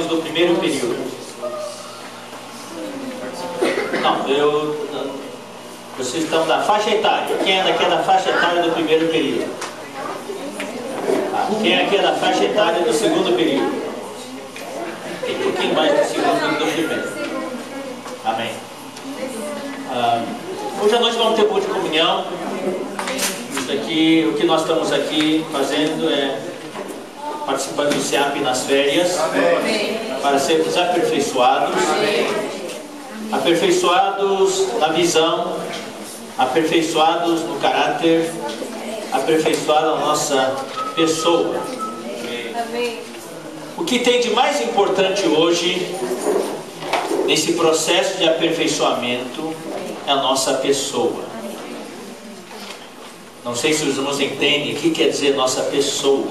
do primeiro período? Não, vocês estão da faixa etária. Quem aqui é da faixa etária do primeiro período? Quem aqui é da faixa etária do segundo período? Tem um pouquinho mais do segundo do que do primeiro. Amém. Hoje à noite vamos ter culto de comunhão. Isso aqui, o que nós estamos aqui fazendo é participando do SEAP nas férias. Amém. Para sermos aperfeiçoados. Amém. Aperfeiçoados na visão, aperfeiçoados no caráter, aperfeiçoados na nossa pessoa. Amém. O que tem de mais importante hoje, nesse processo de aperfeiçoamento, é a nossa pessoa. Não sei se os irmãos entendem o que quer dizer nossa pessoa.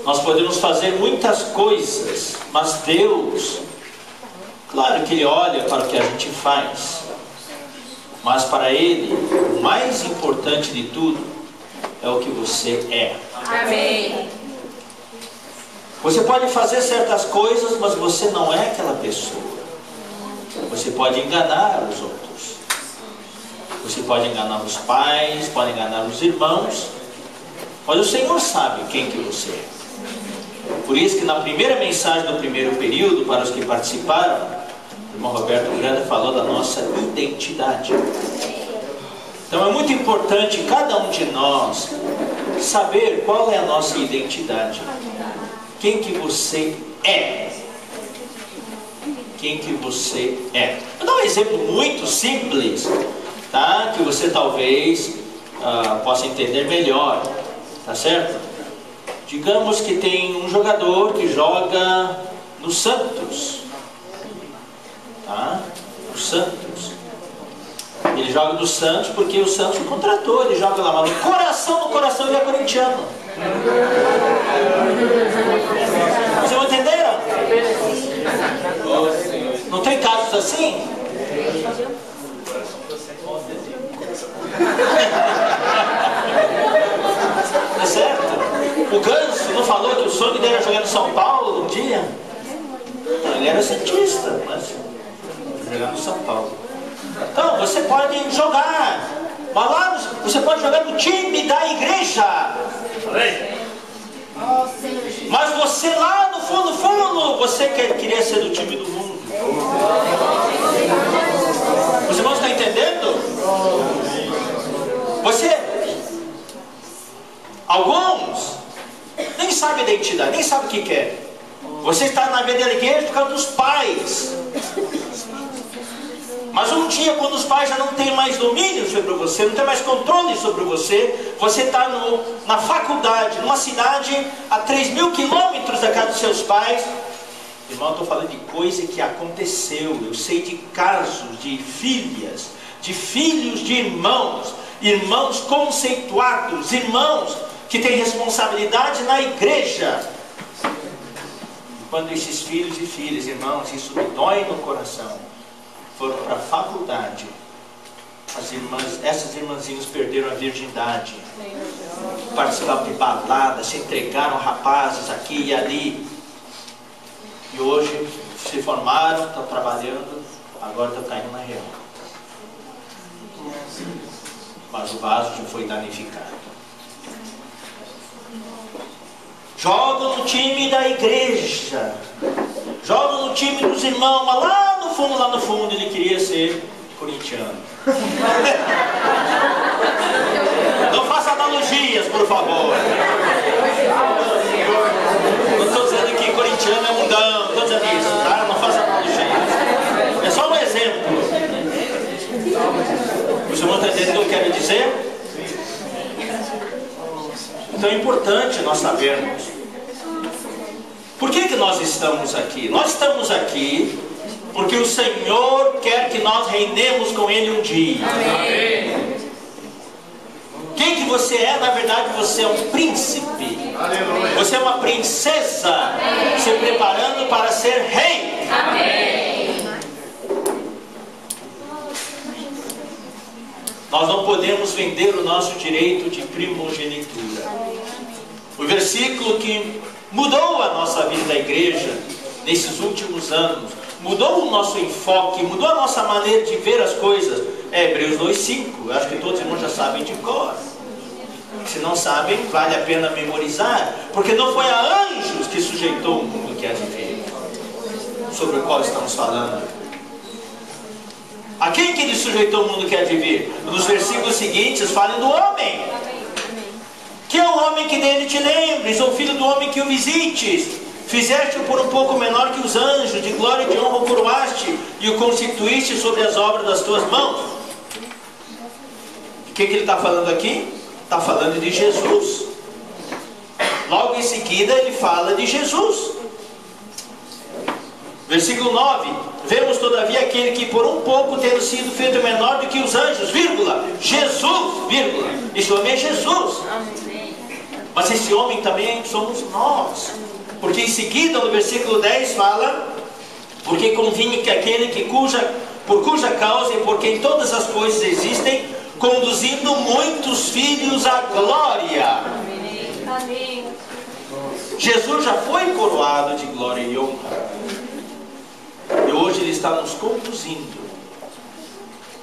Nós podemos fazer muitas coisas, mas Deus, claro que Ele olha para o que a gente faz, mas para Ele, o mais importante de tudo é o que você é. Amém. Você pode fazer certas coisas, mas você não é aquela pessoa. Você pode enganar os outros. Você pode enganar os pais, pode enganar os irmãos, mas o Senhor sabe quem que você é. Por isso que na primeira mensagem do primeiro período, para os que participaram, o irmão Roberto Grande falou da nossa identidade. Então é muito importante cada um de nós saber qual é a nossa identidade. Quem que você é? Quem que você é? Vou dar um exemplo muito simples, tá? Que você talvez possa entender melhor, tá certo? Digamos que tem um jogador que joga no Santos, tá? O Santos. Ele joga no Santos porque o Santos o contratou, ele joga lá, mas no coração ele é corintiano. Vocês entenderam? Não tem casos assim? É certo? O Ganso não falou que o sonho dele era jogar no São Paulo um dia? Não, ele era cientista, mas jogar no São Paulo. Então, você pode jogar, mas lá você pode jogar no time da igreja. Mas você lá no fundo, você queria ser do time do mundo. Os irmãos estão entendendo? Alguns nem sabem a identidade, nem sabem o que quer. Você está na vida da igreja por causa dos pais. Mas um dia, quando os pais já não têm mais domínio sobre você, não tem mais controle sobre você, você está na faculdade, numa cidade a 3.000 quilômetros da casa dos seus pais. Irmão, eu estou falando de coisa que aconteceu. Eu sei de casos de filhas, de filhos de irmãos, irmãos conceituados, irmãos que têm responsabilidade na igreja. E quando esses filhos e filhas, irmãos, isso me dói no coração, foram para a faculdade, essas irmãzinhas perderam a virgindade, participavam de baladas, se entregaram a rapazes aqui e ali, e hoje se formaram, estão trabalhando, agora estão caindo na real. Mas o vaso já foi danificado. Jogam no time da igreja, jogam no time dos irmãos, mas lá no fundo ele queria ser corintiano. Não faça analogias, por favor. Não estou dizendo que corintiano é mundão, não estou dizendo isso, tá? Não faça analogias. É só um exemplo. Você não está entendendo o que eu quero dizer? Então é importante nós sabermos por que nós estamos aqui. Nós estamos aqui porque o Senhor quer que nós reinemos com Ele um dia. Amém. Quem que você é? Na verdade você é um príncipe. Aleluia. Você é uma princesa. Amém. Se preparando para ser rei. Amém. Nós não podemos vender o nosso direito de primogenitura. O versículo que mudou a nossa vida da igreja nesses últimos anos, mudou o nosso enfoque, mudou a nossa maneira de ver as coisas. É Hebreus 2:5, eu acho que todos os irmãos já sabem de cor. Se não sabem, vale a pena memorizar, porque não foi a anjos que sujeitou o mundo que há de vir, sobre o qual estamos falando. A quem que ele sujeitou o mundo que há de vir? Nos versículos seguintes falam do homem. Que é o homem que dele te lembres, ou filho do homem que o visites. Fizeste-o por um pouco menor que os anjos, de glória e de honra o coroaste, e o constituíste sobre as obras das tuas mãos. O que ele está falando aqui? Está falando de Jesus. Logo em seguida ele fala de Jesus. Versículo 9: vemos todavia aquele que por um pouco tendo sido feito menor do que os anjos, vírgula, Jesus, vírgula, esse homem é Jesus. Mas esse homem também somos nós. Porque em seguida no versículo 10 fala: porque convinha que aquele por cuja causa e por quem todas as coisas existem, conduzindo muitos filhos à glória. Amém. Jesus já foi coroado de glória e honra, e hoje ele está nos conduzindo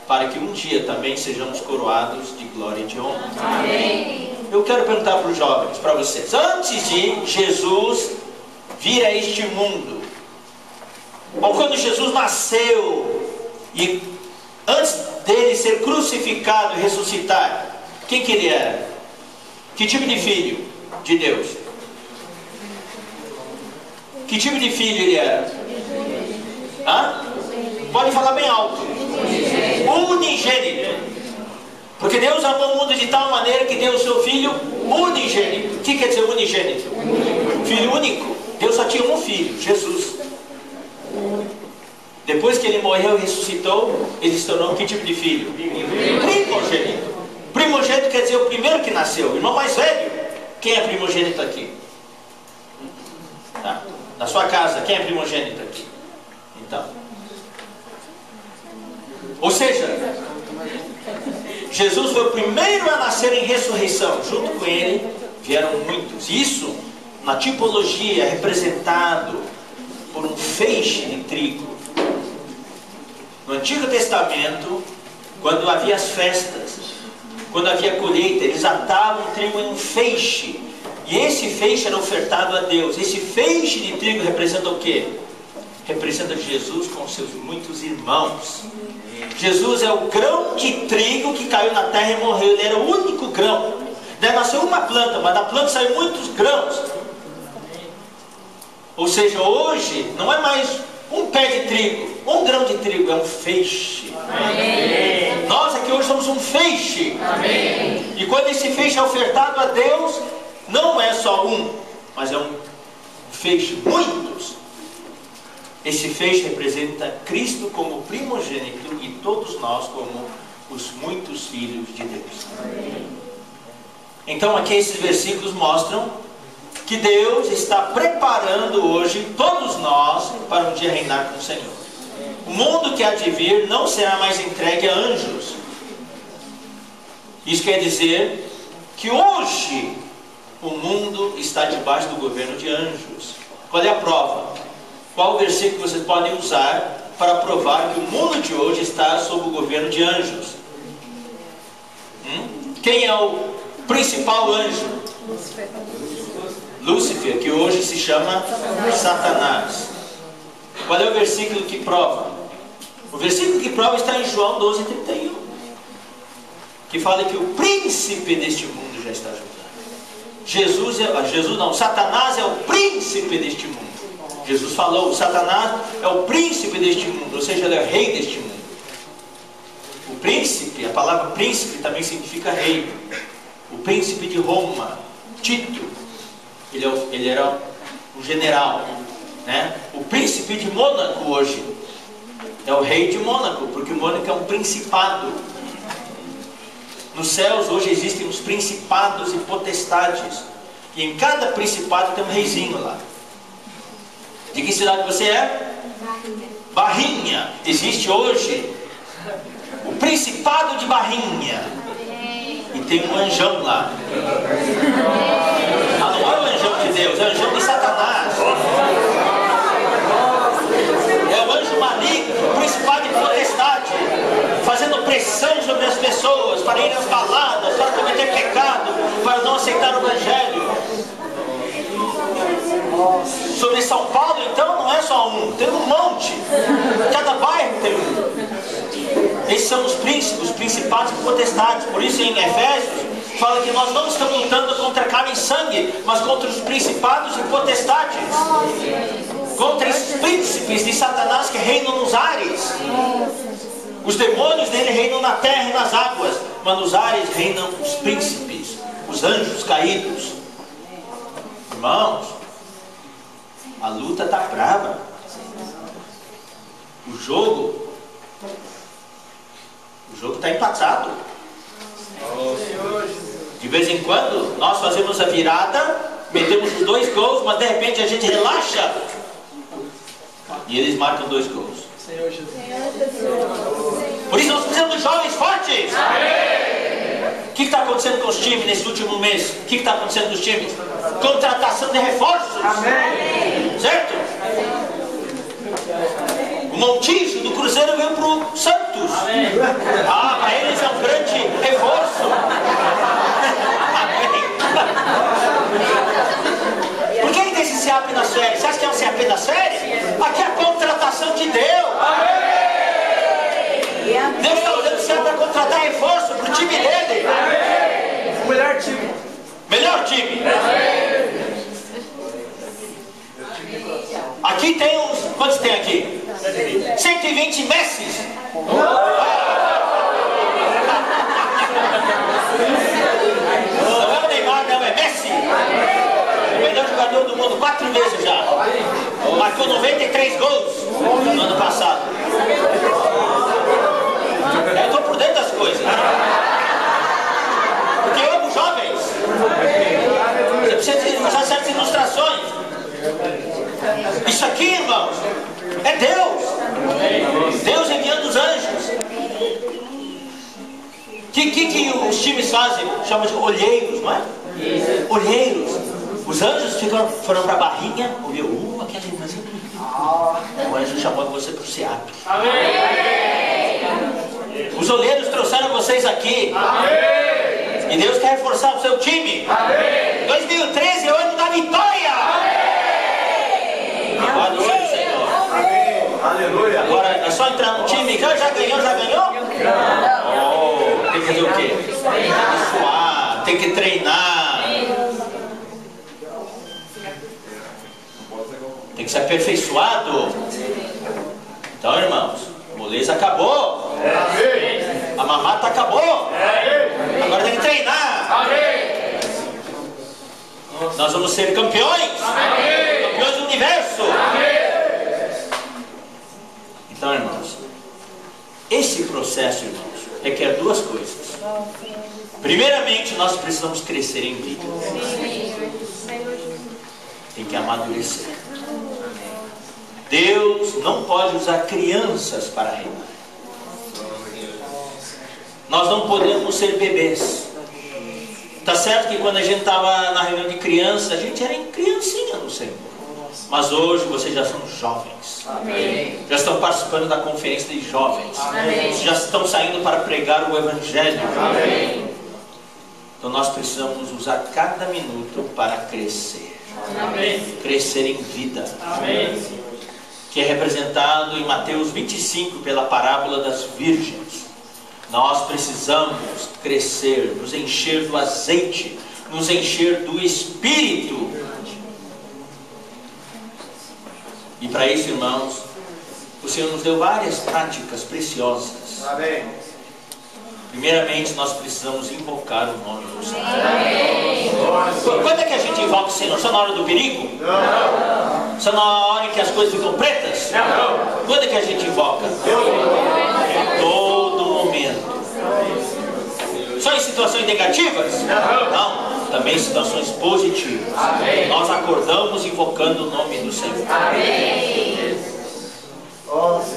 para que um dia também sejamos coroados de glória e de honra. Amém. Eu quero perguntar para os jovens, para vocês: antes de Jesus vir a este mundo, ou quando Jesus nasceu, e antes dele ser crucificado e ressuscitar, quem que ele era? Que tipo de filho de Deus? Que tipo de filho ele era? Hã? Pode falar bem alto. Unigênito. Porque Deus amou o mundo de tal maneira que deu o seu filho unigênito. O que quer dizer unigênito? Filho único. Deus só tinha um filho, Jesus. Depois que ele morreu e ressuscitou, ele se tornou que tipo de filho? Primogênito. Primogênito quer dizer o primeiro que nasceu, o irmão mais velho. Quem é primogênito aqui? Tá. Na sua casa, quem é primogênito aqui? Então, ou seja, Jesus foi o primeiro a nascer em ressurreição. Junto com ele vieram muitos. Isso, na tipologia, é representado por um feixe de trigo. No Antigo Testamento, quando havia as festas, quando havia colheita, eles atavam o trigo em um feixe, e esse feixe era ofertado a Deus. Esse feixe de trigo representa o quê? Representa Jesus com seus muitos irmãos. Jesus é o grão de trigo que caiu na terra e morreu. Ele era o único grão. Daí nasceu uma planta, mas da planta saíram muitos grãos. Ou seja, hoje não é mais um pé de trigo, um grão de trigo, é um feixe. Amém. Nós aqui hoje somos um feixe. Amém. E quando esse feixe é ofertado a Deus, não é só um, mas é um feixe, muitos. Esse feixe representa Cristo como primogênito e todos nós como os muitos filhos de Deus. Amém. Então aqui esses versículos mostram que Deus está preparando hoje todos nós para um dia reinar com o Senhor. O mundo que há de vir não será mais entregue a anjos. Isso quer dizer que hoje o mundo está debaixo do governo de anjos. Qual é a prova? Qual versículo vocês podem usar para provar que o mundo de hoje está sob o governo de anjos? Quem é o principal anjo? Lúcifer, que hoje se chama Satanás. Qual é o versículo que prova? O versículo que prova está em João 12:31, que fala que o príncipe deste mundo já está julgado. Satanás é o príncipe deste mundo. Jesus falou, Satanás é o príncipe deste mundo, ou seja, ele é o rei deste mundo. O príncipe, a palavra príncipe também significa rei. O príncipe de Roma, Tito, ele era um general, né? O príncipe de Mônaco hoje é o rei de Mônaco, porque Mônaco é um principado. Nos céus hoje existem os principados e potestades, e em cada principado tem um reizinho lá. De que cidade você é? Barrinha. Existe hoje o principado de Barrinha, e tem um anjão lá. Ah, não é o anjão de Deus, é o anjão de Satanás. principado e potestade, fazendo pressão sobre as pessoas para ir às baladas, para cometer pecado, para não aceitar o Evangelho. Sobre São Paulo, então, não é só um, tem um monte. Cada bairro tem um. Esses são os príncipes, os principados e potestades. Por isso em Efésios fala que nós não estamos lutando contra carne e sangue, mas contra os principados e potestades, contra os príncipes de Satanás que reinam nos ares. Os demônios dele reinam na terra e nas águas, mas nos ares reinam os príncipes, os anjos caídos. Irmãos, a luta está brava. O jogo está empatado. De vez em quando nós fazemos a virada, metemos os 2 gols, mas de repente a gente relaxa e eles marcam 2 gols. Por isso nós precisamos de jovens fortes. O que está acontecendo com os times nesse último mês? O que está acontecendo com os times? Contratação de reforços. Certo? O Montijo do Cruzeiro veio para o Santos. Para eles é um grande reforço. Por que tem esse CAP na série? Você acha que é um CAP na série? Aqui é a contratação de Deus. Deus está usando o CAP para contratar reforço para o time dele. O melhor time. Melhor time. Aqui tem uns... Quantos tem aqui? 120 Messis. Não é o Neymar, não, é Messi. O melhor jogador do mundo 4 vezes já. Marcou 93 gols no ano passado. Eu estou por dentro das coisas. Porque eu amo jovens. Você precisa usar certas ilustrações. Isso aqui, irmãos, é Deus. Deus enviando os anjos. O que os times fazem? Chamam de olheiros, não é? Olheiros. Os anjos foram para a barrinha, olhou aquela irmãzinha. O anjo chamou você para o CEAP. Os olheiros trouxeram vocês aqui. E Deus quer reforçar o seu time. 2013 é o ano da vitória. Agora do Senhor. Aleluia. Agora é só entrar no time. Já ganhou? Tem que fazer o quê? Tem que suar, tem que treinar. Tem que ser aperfeiçoado. Então, irmãos, a moleza acabou. A mamata acabou. Agora tem que treinar. Nós vamos ser campeões. Campeões do universo. Então, irmãos, esse processo, irmãos, requer 2 coisas. Primeiramente, nós precisamos crescer em vida. Tem que amadurecer. Deus não pode usar crianças para reinar. Nós não podemos ser bebês. Tá certo que quando a gente estava na reunião de crianças, a gente era em criancinha no Senhor. Mas hoje vocês já são jovens. Amém. Já estão participando da conferência de jovens. Amém. Já estão saindo para pregar o Evangelho. Amém. Então nós precisamos usar cada minuto para crescer. Amém. Crescer em vida. Amém. Que é representado em Mateus 25 pela parábola das virgens. Nós precisamos crescer, nos encher do azeite, nos encher do Espírito. E para isso, irmãos, o Senhor nos deu várias práticas preciosas. Amém. Primeiramente, nós precisamos invocar o nome do Senhor. Amém. Quando é que a gente invoca o Senhor? Só na hora do perigo? Não. Só na hora em que as coisas ficam pretas? Não. Quando é que a gente invoca? Em todo momento. Só em situações negativas? Não. Também em situações positivas. Amém. Nós acordamos invocando o nome do Senhor. Amém.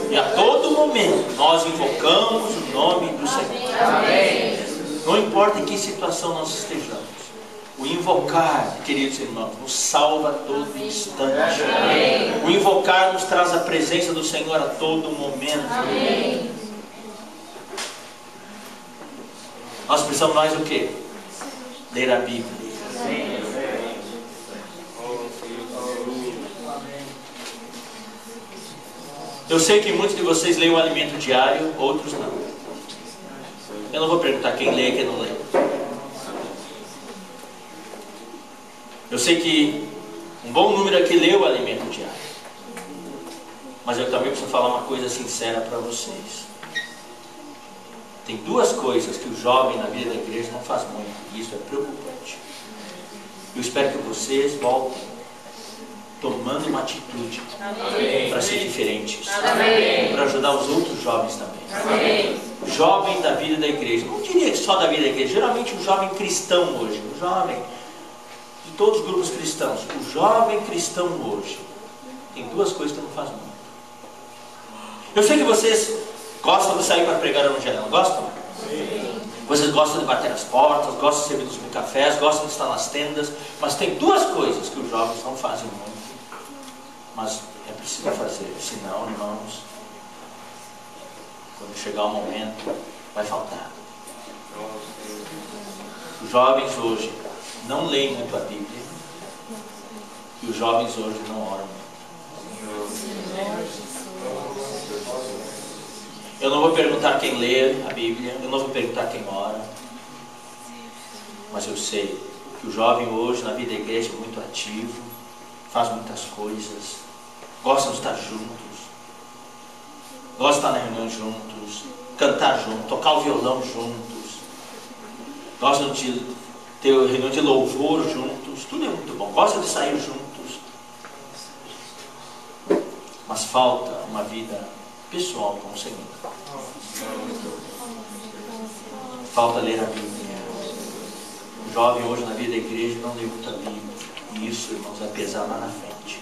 E a todo momento nós invocamos o nome do Senhor. Amém. Não importa em que situação nós estejamos, O invocar, queridos irmãos, nos salva a todo instante. Amém. O invocar nos traz a presença do Senhor a todo momento. Amém. Nós precisamos mais do que? Ler a Bíblia. Amém. Eu sei que muitos de vocês leem o alimento diário, outros não. Eu não vou perguntar quem lê e quem não lê. Eu sei que um bom número aqui lê o alimento diário. Mas eu também preciso falar uma coisa sincera para vocês. Tem duas coisas que o jovem na vida da igreja não faz muito. E isso é preocupante. Eu espero que vocês voltem tomando uma atitude para ser diferentes, para ajudar os outros jovens também. Amém. Jovem da vida da igreja, não diria que só da vida da igreja, geralmente o jovem cristão hoje, o jovem de todos os grupos cristãos, o jovem cristão hoje tem duas coisas que não faz muito. Eu sei que vocês gostam de sair para pregar no geral, gostam? Sim. Vocês gostam de bater nas portas, gostam de servir nos cafés, gostam de estar nas tendas, mas tem duas coisas que os jovens não fazem muito. Mas é preciso fazer, senão, irmãos, quando chegar o momento, vai faltar. Os jovens hoje não leem muito a Bíblia, e os jovens hoje não oram muito. Eu não vou perguntar quem lê a Bíblia, eu não vou perguntar quem ora, mas eu sei que o jovem hoje na vida da igreja é muito ativo, faz muitas coisas, gosta de estar juntos, gosta de estar na reunião juntos, cantar juntos, tocar o violão juntos, gosta de ter reunião de louvor juntos, tudo é muito bom, gosta de sair juntos, mas falta uma vida pessoal com o Senhor. Falta ler a Bíblia. O jovem hoje na vida da igreja não lê muito a Bíblia, e isso, irmãos, vai pesar lá na frente.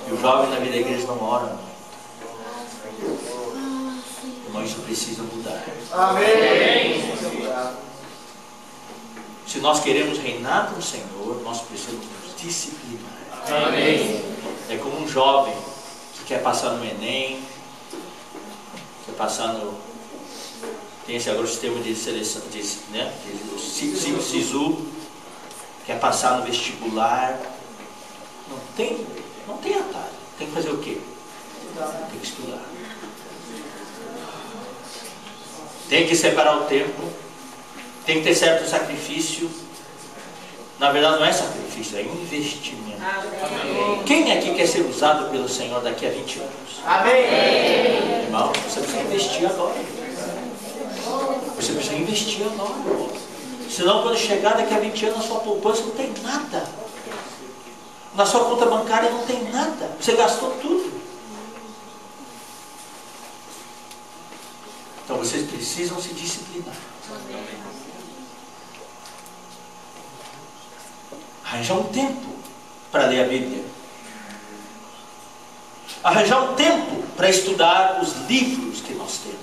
E o jovem na vida da igreja não ora muito. Irmão, isso precisa mudar. Amém. Se nós queremos reinar com o Senhor, nós precisamos nos disciplinar. Amém. É como um jovem que quer passar no Enem, quer passar no... Tem esse agora o sistema de seleção, né? O SISU, quer passar no vestibular. Não tem atalho. Tem que fazer o quê? Tem que estudar. Tem que separar o tempo. Tem que ter certo sacrifício. Na verdade não é sacrifício, é investimento. Amém. Quem aqui quer ser usado pelo Senhor daqui a 20 anos? Amém. Irmão, você precisa investir agora. Você precisa investir agora. Senão quando chegar daqui a 20 anos, a sua poupança não tem nada. Na sua conta bancária não tem nada. Você gastou tudo. Então vocês precisam se disciplinar. Arranjar um tempo para ler a Bíblia. Arranjar um tempo para estudar os livros que nós temos.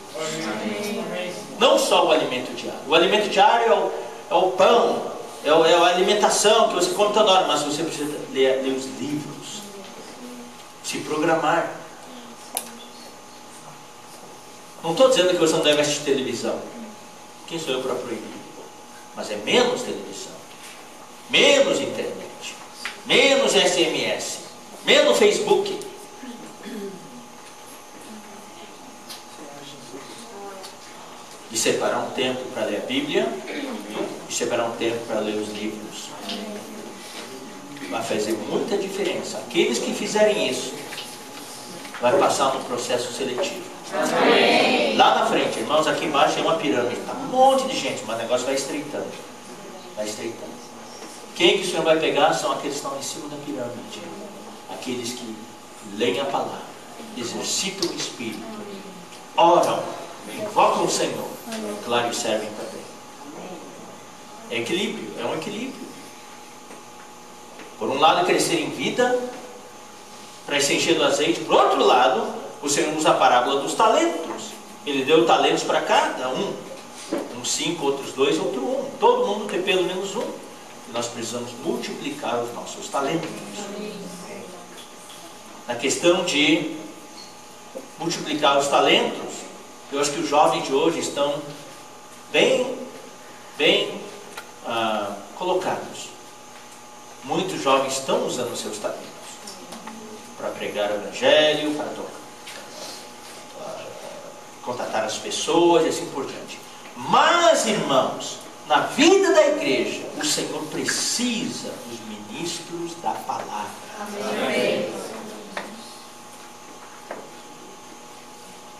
Não só o alimento diário. O alimento diário é o pão, é a alimentação que você come toda hora, mas você precisa ler os livros. Se programar. Não estou dizendo que você não deve assistir televisão. Quem sou eu para proibir? Mas é menos televisão, menos internet, menos SMS, menos Facebook. E separar um tempo para ler a Bíblia e separar um tempo para ler os livros. Vai fazer muita diferença. Aqueles que fizerem isso vai passar no processo seletivo. Amém. Lá na frente, irmãos, aqui embaixo tem uma pirâmide, tá um monte de gente, mas o negócio vai estreitando. Vai estreitando. Quem que o Senhor vai pegar são aqueles que estão em cima da pirâmide. Aqueles que leem a palavra, exercitam o Espírito, oram, invocam o Senhor, claro, e servem também. É equilíbrio, é um equilíbrio. Por um lado, crescer em vida, para se encher do azeite. Por outro lado, o Senhor usa a parábola dos talentos. Ele deu talentos para cada um. Uns 5, outros 2, outro 1. Todo mundo tem pelo menos um. que nós precisamos multiplicar os nossos talentos. Na questão de multiplicar os talentos, eu acho que os jovens de hoje estão bem colocados. Muitos jovens estão usando seus talentos para pregar o evangelho, para contatar as pessoas e assim por diante. Mas, irmãos, na vida da igreja, o Senhor precisa dos ministros da palavra. Amém.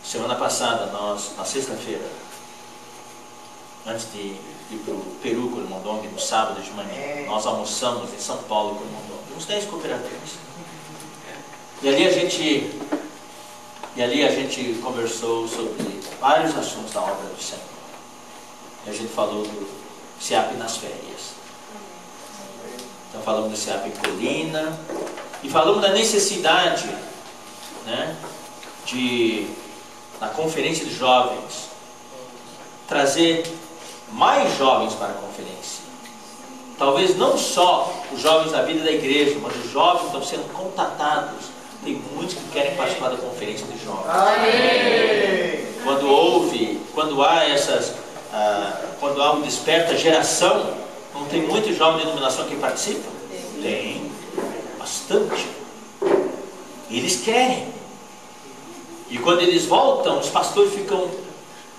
Semana passada, nós, na sexta-feira, antes de ir para o Peru com o irmão Dong, no sábado de manhã, nós almoçamos em São Paulo com o irmão Dong, uns 10 cooperadores. E ali a gente conversou sobre vários assuntos da obra do Senhor. E a gente falou do SEAP nas férias. Então falamos do SEAP em Colina. E falamos da necessidade, né, na conferência de jovens, trazer mais jovens para a conferência. Talvez não só os jovens da vida da igreja, mas os jovens estão sendo contatados. Tem muitos que querem participar da conferência de jovens. Amém. Quando há um desperta geração, não tem muitos jovens de iluminação que participam? Tem, bastante. Eles querem. E quando eles voltam, os pastores ficam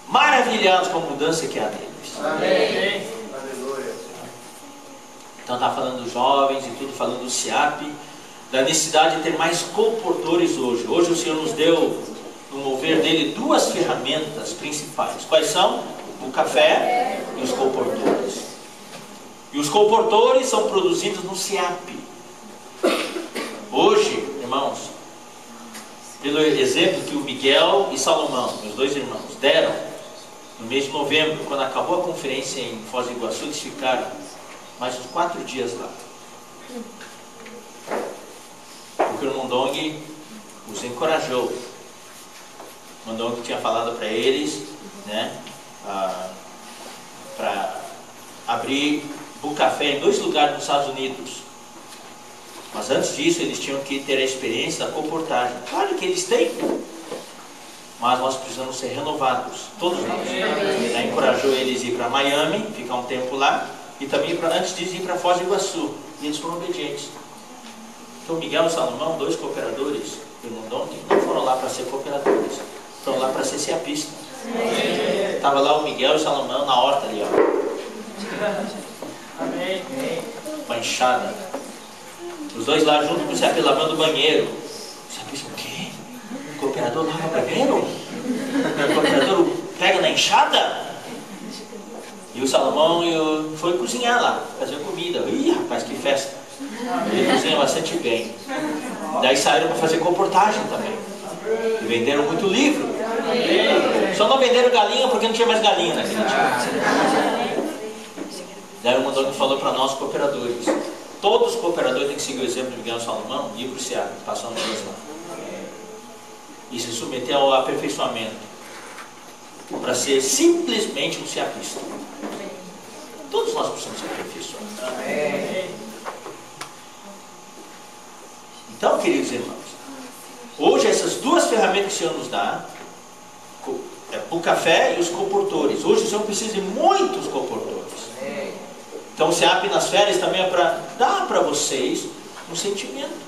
maravilhados com a mudança que há neles. Amém. Então está falando dos jovens e tudo, falando do SEAP, da necessidade de ter mais comportores hoje. Hoje o Senhor nos deu, no mover dele, duas ferramentas principais. Quais são? O café e os comportores. E os comportores são produzidos no SEAP. Hoje, irmãos, pelo exemplo que o Miguel e Salomão, meus dois irmãos, deram no mês de novembro, quando acabou a conferência em Foz do Iguaçu, eles ficaram mais uns 4 dias lá. Porque o irmão Dong os encorajou. O irmão Dong tinha falado para eles, né, para abrir o café em 2 lugares nos Estados Unidos. Mas antes disso eles tinham que ter a experiência da comportagem. Claro que eles têm, mas nós precisamos ser renovados, todos nós. Ele encorajou eles a ir para Miami, ficar um tempo lá, e também antes disso ir para Foz do Iguaçu. E eles foram obedientes. Então Miguel e Salomão, 2 cooperadores, e o irmão Dong, não foram lá para ser cooperadores, foram lá para ser seapistas. Estava lá o Miguel e o Salomão na horta ali, ó. Amém. Com a enxada. Os dois lá junto com o seapista lavando o banheiro. O seapista, o quê? O cooperador lava o banheiro? O cooperador pega na enxada? E o Salomão foi cozinhar lá, fazer comida. Ih, rapaz, que festa! Ele cozinha bastante bem. Daí saíram para fazer comportagem também. E venderam muito livro. Só não venderam galinha porque não tinha mais galinha naquele dia. Daí o Mandoni falou para nós, cooperadores: todos os cooperadores têm que seguir o exemplo de Miguel e Salomão e ir para o SEAP, passar um dia lá. E se submeter ao aperfeiçoamento para ser simplesmente um seapista. Todos nós precisamos ser aperfeiçoados. Então, queridos irmãos, hoje essas 2 ferramentas que o Senhor nos dá, o café e os comportores. Hoje o Senhor precisa de muitos comportores. Então o SEAP nas férias também é para dar para vocês um sentimento.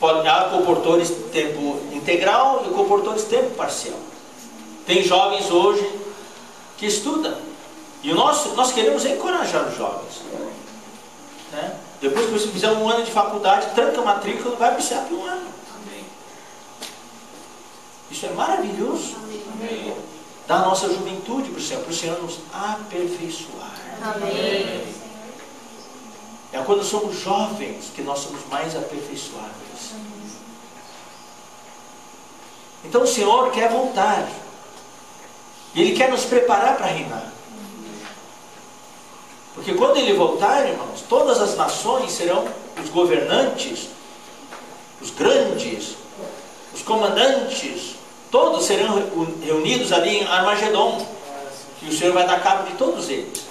Há comportores tempo integral e comportores tempo parcial. Tem jovens hoje que estudam. E nós queremos encorajar os jovens. Né? Depois que você fizer um ano de faculdade, tranca a matrícula, vai para o SEAP um ano. Isso é maravilhoso. Amém. Da nossa juventude para o Senhor nos aperfeiçoar. Amém. É quando somos jovens que nós somos mais aperfeiçoáveis. Então o Senhor quer voltar. E Ele quer nos preparar para reinar. Porque quando Ele voltar, irmãos, todas as nações serão os governantes, os grandes, os comandantes, todos serão reunidos ali em Armagedon. que o Senhor vai dar cabo de todos eles.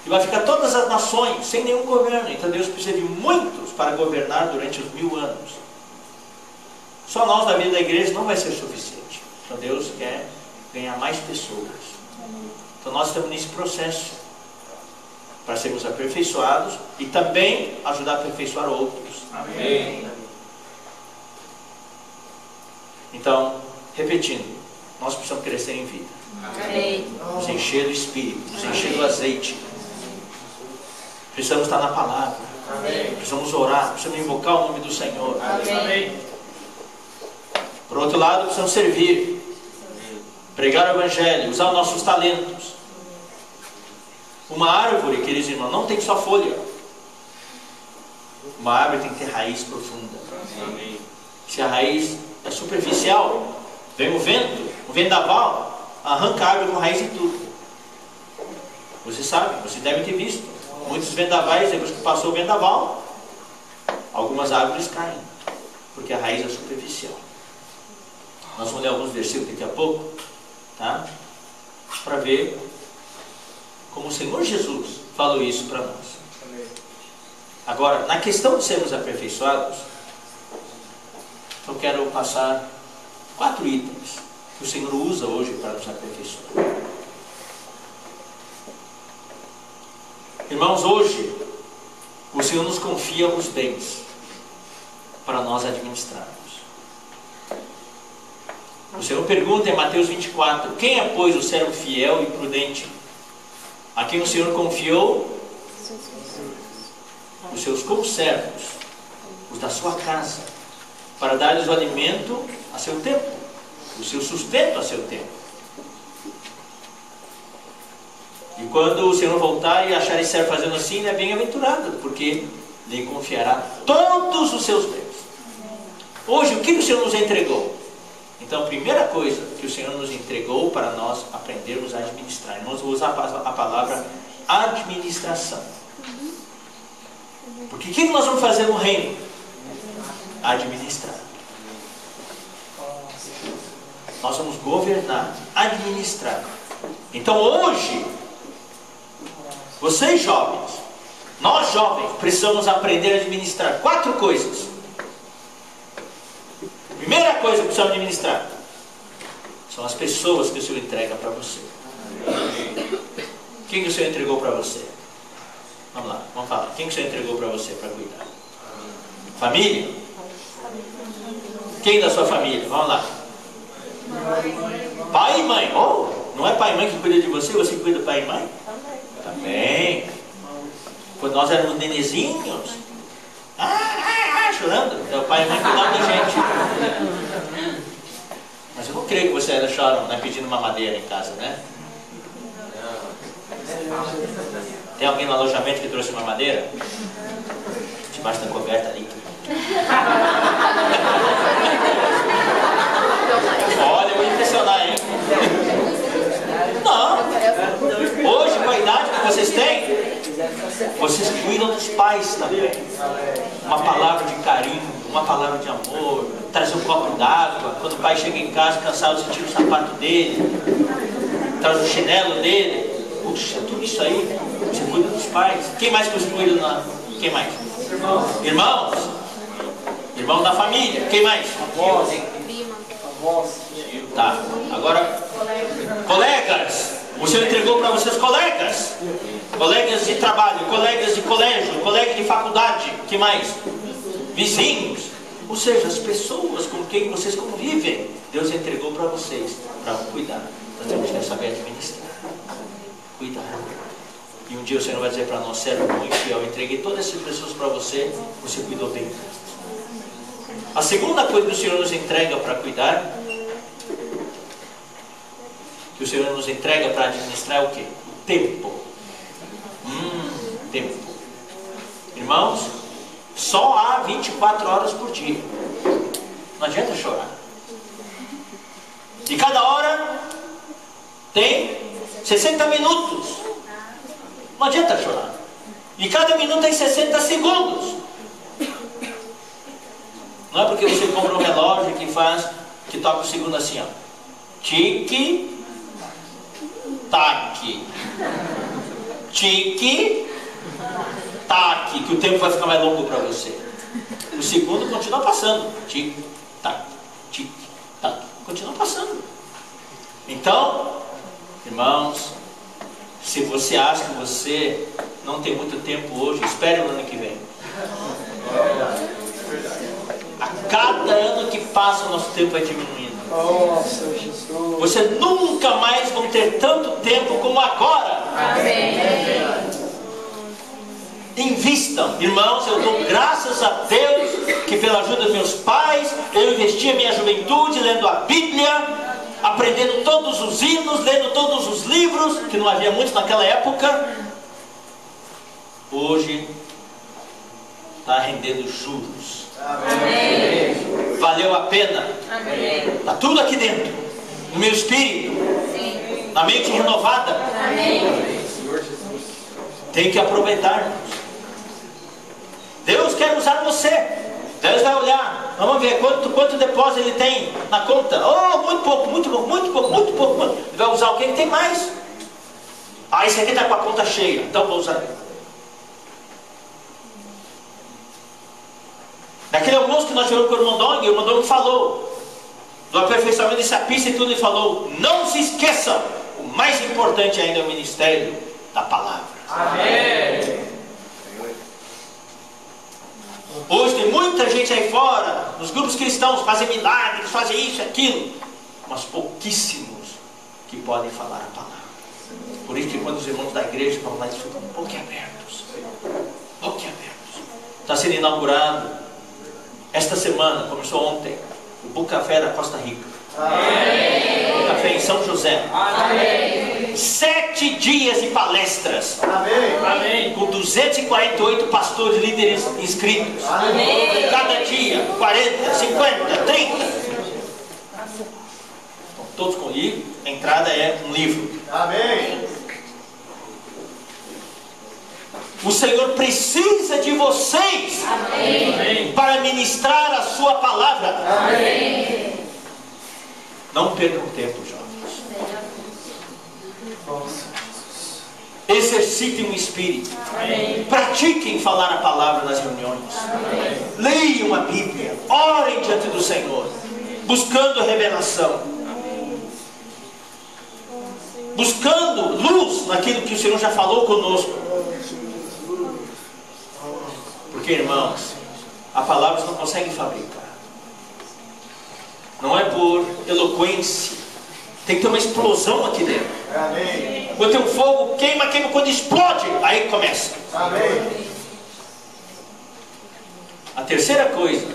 E vai ficar todas as nações sem nenhum governo. Então Deus precisa de muitos para governar durante os 1000 anos. Só nós da vida da igreja não vai ser suficiente. Então Deus quer ganhar mais pessoas. Então nós estamos nesse processo para sermos aperfeiçoados e também ajudar a aperfeiçoar outros. Amém. Então, repetindo, nós precisamos crescer em vida. Amém. Nos encher do Espírito, nos encher do azeite. Precisamos estar na palavra. Amém. Precisamos orar, precisamos invocar o nome do Senhor. Amém. Por outro lado, precisamos servir, pregar o Evangelho, usar os nossos talentos. Uma árvore, queridos irmãos, não tem só folha. Uma árvore tem que ter raiz profunda. Amém. Se a raiz é superficial, vem o vento, o vendaval, arranca a árvore com raiz e tudo. Você sabe, você deve ter visto. Muitos vendavais, depois que passou o vendaval, algumas árvores caem, porque a raiz é superficial. Nós vamos ler alguns versículos daqui a pouco, tá? Para ver como o Senhor Jesus falou isso para nós. Agora, na questão de sermos aperfeiçoados, eu quero passar 4 itens que o Senhor usa hoje para nos aperfeiçoar. Irmãos, hoje o Senhor nos confia os bens para nós administrarmos. O Senhor pergunta em Mateus 24: quem é, pois, o servo fiel e prudente, a quem o Senhor confiou os seus conservos, os da sua casa, para dar-lhes o alimento a seu tempo, o seu sustento a seu tempo? E quando o Senhor voltar e achar esse servo fazendo assim, ele é bem-aventurado, porque lhe confiará todos os seus bens. Hoje, o que o Senhor nos entregou? Então, a primeira coisa que o Senhor nos entregou para nós aprendermos a administrar. Nós vamos usar a palavra administração. Porque o que nós vamos fazer no reino? Administrar. Nós vamos governar, administrar. Então hoje, vocês jovens, nós jovens, precisamos aprender a administrar 4 coisas. Primeira coisa que precisamos administrar são as pessoas que o Senhor entrega para você. Quem que o Senhor entregou para você? Vamos lá, vamos falar. Quem que o Senhor entregou para você para cuidar? Família? Quem da sua família? Vamos lá. Pai e mãe. Oh, não é pai e mãe que cuida de você? Você cuida do pai e mãe? Também. Quando nós éramos nenezinhos, chorando, o pai e mãe cuidavam da gente. Mas eu não creio que você ainda chora, né, pedindo mamadeira em casa, né? Tem alguém no alojamento que trouxe mamadeira? Debaixo da coberta ali. Olha, eu vou impressionar, hein? Não. Hoje, com a idade que vocês têm, vocês cuidam dos pais também. Uma palavra de carinho, uma palavra de amor, trazer um copo d'água. Quando o pai chega em casa cansado, você tira o sapato dele, traz o chinelo dele. Puxa, tudo isso aí, você cuida dos pais. Quem mais que você cuida? Quem mais? Irmãos? Irmão da família. Quem mais? Avós. Tá, agora colegas. O Senhor entregou para vocês colegas. Colegas de trabalho, colegas de colégio, colegas de faculdade. Que mais? Vizinhos. Ou seja, as pessoas com quem vocês convivem, Deus entregou para vocês, para cuidar. Nós temos que saber administrar. Cuidar. E um dia o Senhor vai dizer para nós: servo bom e fiel, eu entreguei todas essas pessoas para você, você cuidou bem. A segunda coisa que o Senhor nos entrega para cuidar, que o Senhor nos entrega para administrar, é o quê? O tempo. Tempo. Irmãos, só há 24 horas por dia. Não adianta chorar. E cada hora tem 60 minutos. Não adianta chorar. E cada minuto tem 60 segundos. Não é porque você compra um relógio que toca o segundo assim, ó. Tique, tac. tique, tac, que o tempo vai ficar mais longo para você. O segundo continua passando, tique, tac, continua passando. Então, irmãos, se você acha que você não tem muito tempo hoje, espere no ano que vem. A cada ano que passa, o nosso tempo vai diminuindo. Você nunca mais vai ter tanto tempo como agora. Invistam, irmãos. Eu dou graças a Deus que pela ajuda dos meus pais eu investi a minha juventude lendo a Bíblia, aprendendo todos os hinos, lendo todos os livros, que não havia muitos naquela época. Hoje está rendendo juros. Amém. Valeu a pena. Está tudo aqui dentro, no meu espírito. Sim. Na mente renovada. Amém. Tem que aproveitar. Deus quer usar você. Deus vai olhar, vamos ver quanto depósito ele tem na conta. Oh, muito pouco, muito pouco, muito pouco, muito pouco. Ele vai usar o que ele tem mais. Ah, esse aqui está com a conta cheia, então vou usar. Naquele almoço que nós tivemos com o irmão Dong falou do aperfeiçoamento dessa pista e tudo, ele falou: não se esqueçam, o mais importante ainda é o ministério da palavra. Amém. Hoje tem muita gente aí fora, nos grupos cristãos, fazem milagres, fazem isso e aquilo, mas pouquíssimos que podem falar a palavra. Por isso que quando os irmãos da igreja vão lá, eles ficam boquiabertos. Está sendo inaugurado esta semana, começou ontem, o Bucafé da Costa Rica. Amém. Bucafé em São José. Amém. 7 dias de palestras. Amém. Com 248 pastores líderes inscritos. Amém. Cada dia, 40, 50, 30. Todos com livro. A entrada é um livro. Amém. O Senhor precisa de vocês. Amém. Para ministrar a sua palavra. Amém. Não percam tempo, jovens. Exercitem o espírito. Amém. Pratiquem falar a palavra nas reuniões. Amém. Leiam a Bíblia. Orem diante do Senhor, buscando revelação, buscando luz naquilo que o Senhor já falou conosco. Porque, irmãos, a palavra você não consegue fabricar. Não é por eloquência. Tem que ter uma explosão aqui dentro. Amém. Quando tem um fogo, queima, quando explode, aí começa. Amém. A terceira coisa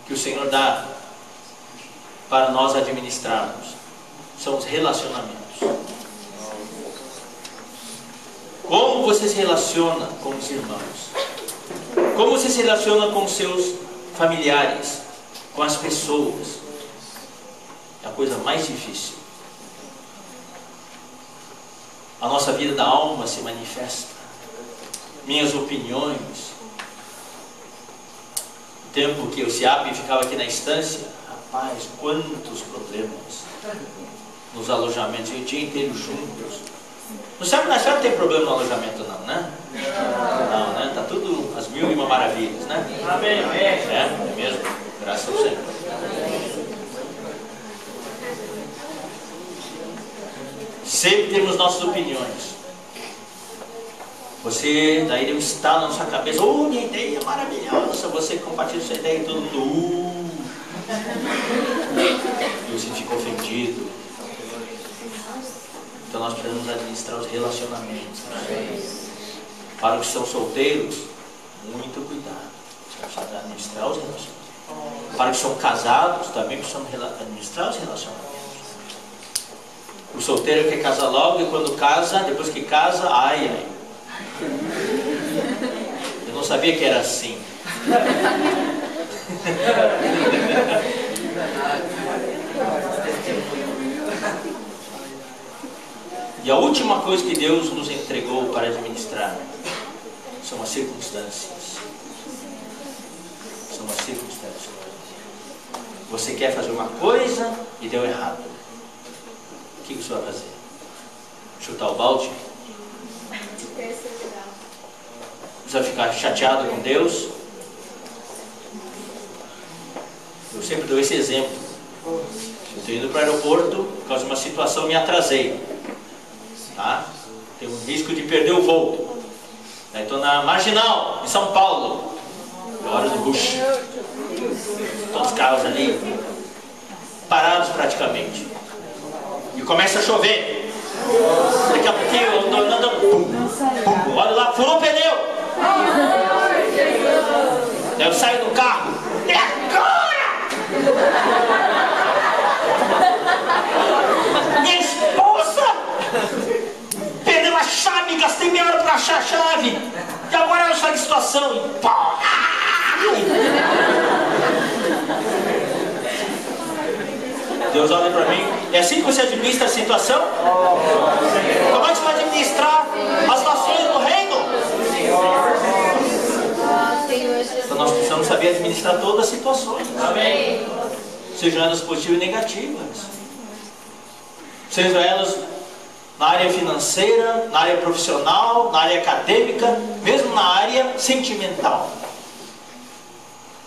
que o Senhor dá para nós administrarmos são os relacionamentos. Como você se relaciona com os irmãos? Como você se relaciona com os seus familiares, com as pessoas? É a coisa mais difícil. A nossa vida da alma se manifesta. Minhas opiniões. O tempo que o SEAP ficava aqui na estância, rapaz, quantos problemas nos alojamentos, o dia inteiro juntos. No SEAP não tem problema no alojamento não, né? Não, né? Tá tudo às mil e uma maravilhas, né? Amém. É mesmo? Graças ao Senhor. Sempre temos nossas opiniões. Você, daí deu um estalo na sua cabeça. Oh, minha ideia é maravilhosa. Você compartilha sua ideia e todo mundo. E você fica ofendido. Então nós precisamos administrar os relacionamentos. Para os que são solteiros, muito cuidado. Você precisa administrar os relacionamentos. Para os que são casados, também precisamos administrar os relacionamentos. O solteiro quer casar logo e quando casa, depois que casa, ai. Eu não sabia que era assim. E a última coisa que Deus nos entregou para administrar são as circunstâncias. São as circunstâncias. Você quer fazer uma coisa e deu errado. O que você vai fazer? Chutar o balde? precisa ficar chateado com Deus. Eu sempre dou esse exemplo. Eu estou indo para o aeroporto por causa de uma situação, me atrasei. Tá? Tem um risco de perder o voo. Estou na Marginal, em São Paulo. Hora do rush. Todos os carros ali parados praticamente. E começa a chover. Daqui a pouquinho eu estou andando. Olha lá, furou o pneu. Daí eu saio do carro. É agora! Minha esposa perdeu a chave, gastei meia hora para achar a chave. E agora ela está em situação. E pá! Deus olha para mim. É assim que você administra a situação? Como é que você vai administrar as nações do reino? Então nós precisamos saber administrar todas as situações. Amém. Sejam elas positivas e negativas. Sejam elas na área financeira, na área profissional, na área acadêmica, mesmo na área sentimental.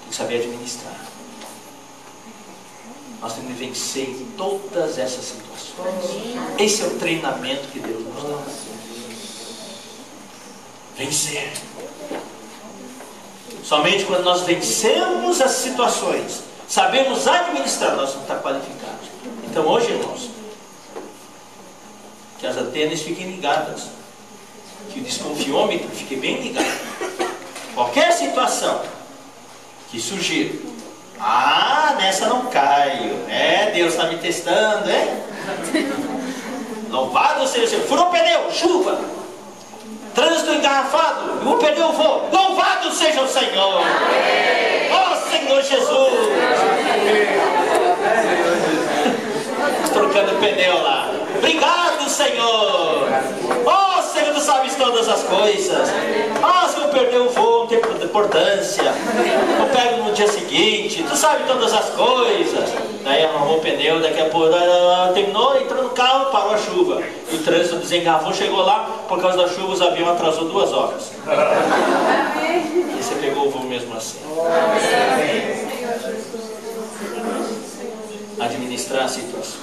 Tem que saber administrar. Nós temos que vencer em todas essas situações. Esse é o treinamento que Deus nos dá. Vencer. Somente quando nós vencemos as situações, sabemos administrar, nós vamos estar qualificados. Então hoje, irmãos, que as antenas fiquem ligadas, que o desconfiômetro fique bem ligado. Qualquer situação que surgir, nessa não caio, Deus está me testando, Louvado seja o Senhor. Furou o pneu, chuva, trânsito engarrafado, o pneu voa. Louvado seja o Senhor. Oh Senhor Jesus. Trocando o pneu lá. Obrigado, Senhor. Oh Senhor, tu sabes todas as coisas. Se eu perder o voo, não tem importância. Eu pego no dia seguinte. Tu sabes todas as coisas. Daí arrumou o pneu, daqui a pouco terminou, entrou no carro, parou a chuva. E o trânsito desengarrafou, chegou lá, por causa da chuva, os aviões atrasou 2 horas. E você pegou o voo mesmo assim. Administrar a situação.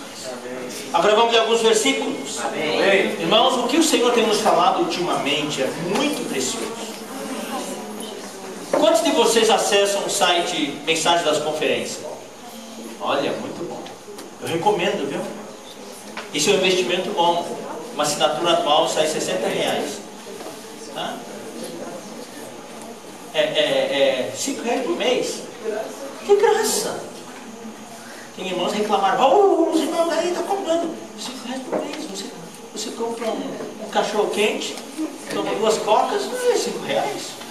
Agora vamos ler alguns versículos. Amém. Irmãos, o que o Senhor tem nos falado ultimamente é muito precioso. Quantos de vocês acessam o site Mensagem das Conferências? Olha, muito bom. Eu recomendo, viu? Isso é um investimento bom. Uma assinatura anual sai R$60. Tá? R$5 por mês. Que graça! Tem irmãos que reclamaram, os irmãos aí estão comprando R$5 por mês. Você compra um cachorro quente, toma 2 cocas, é R$5.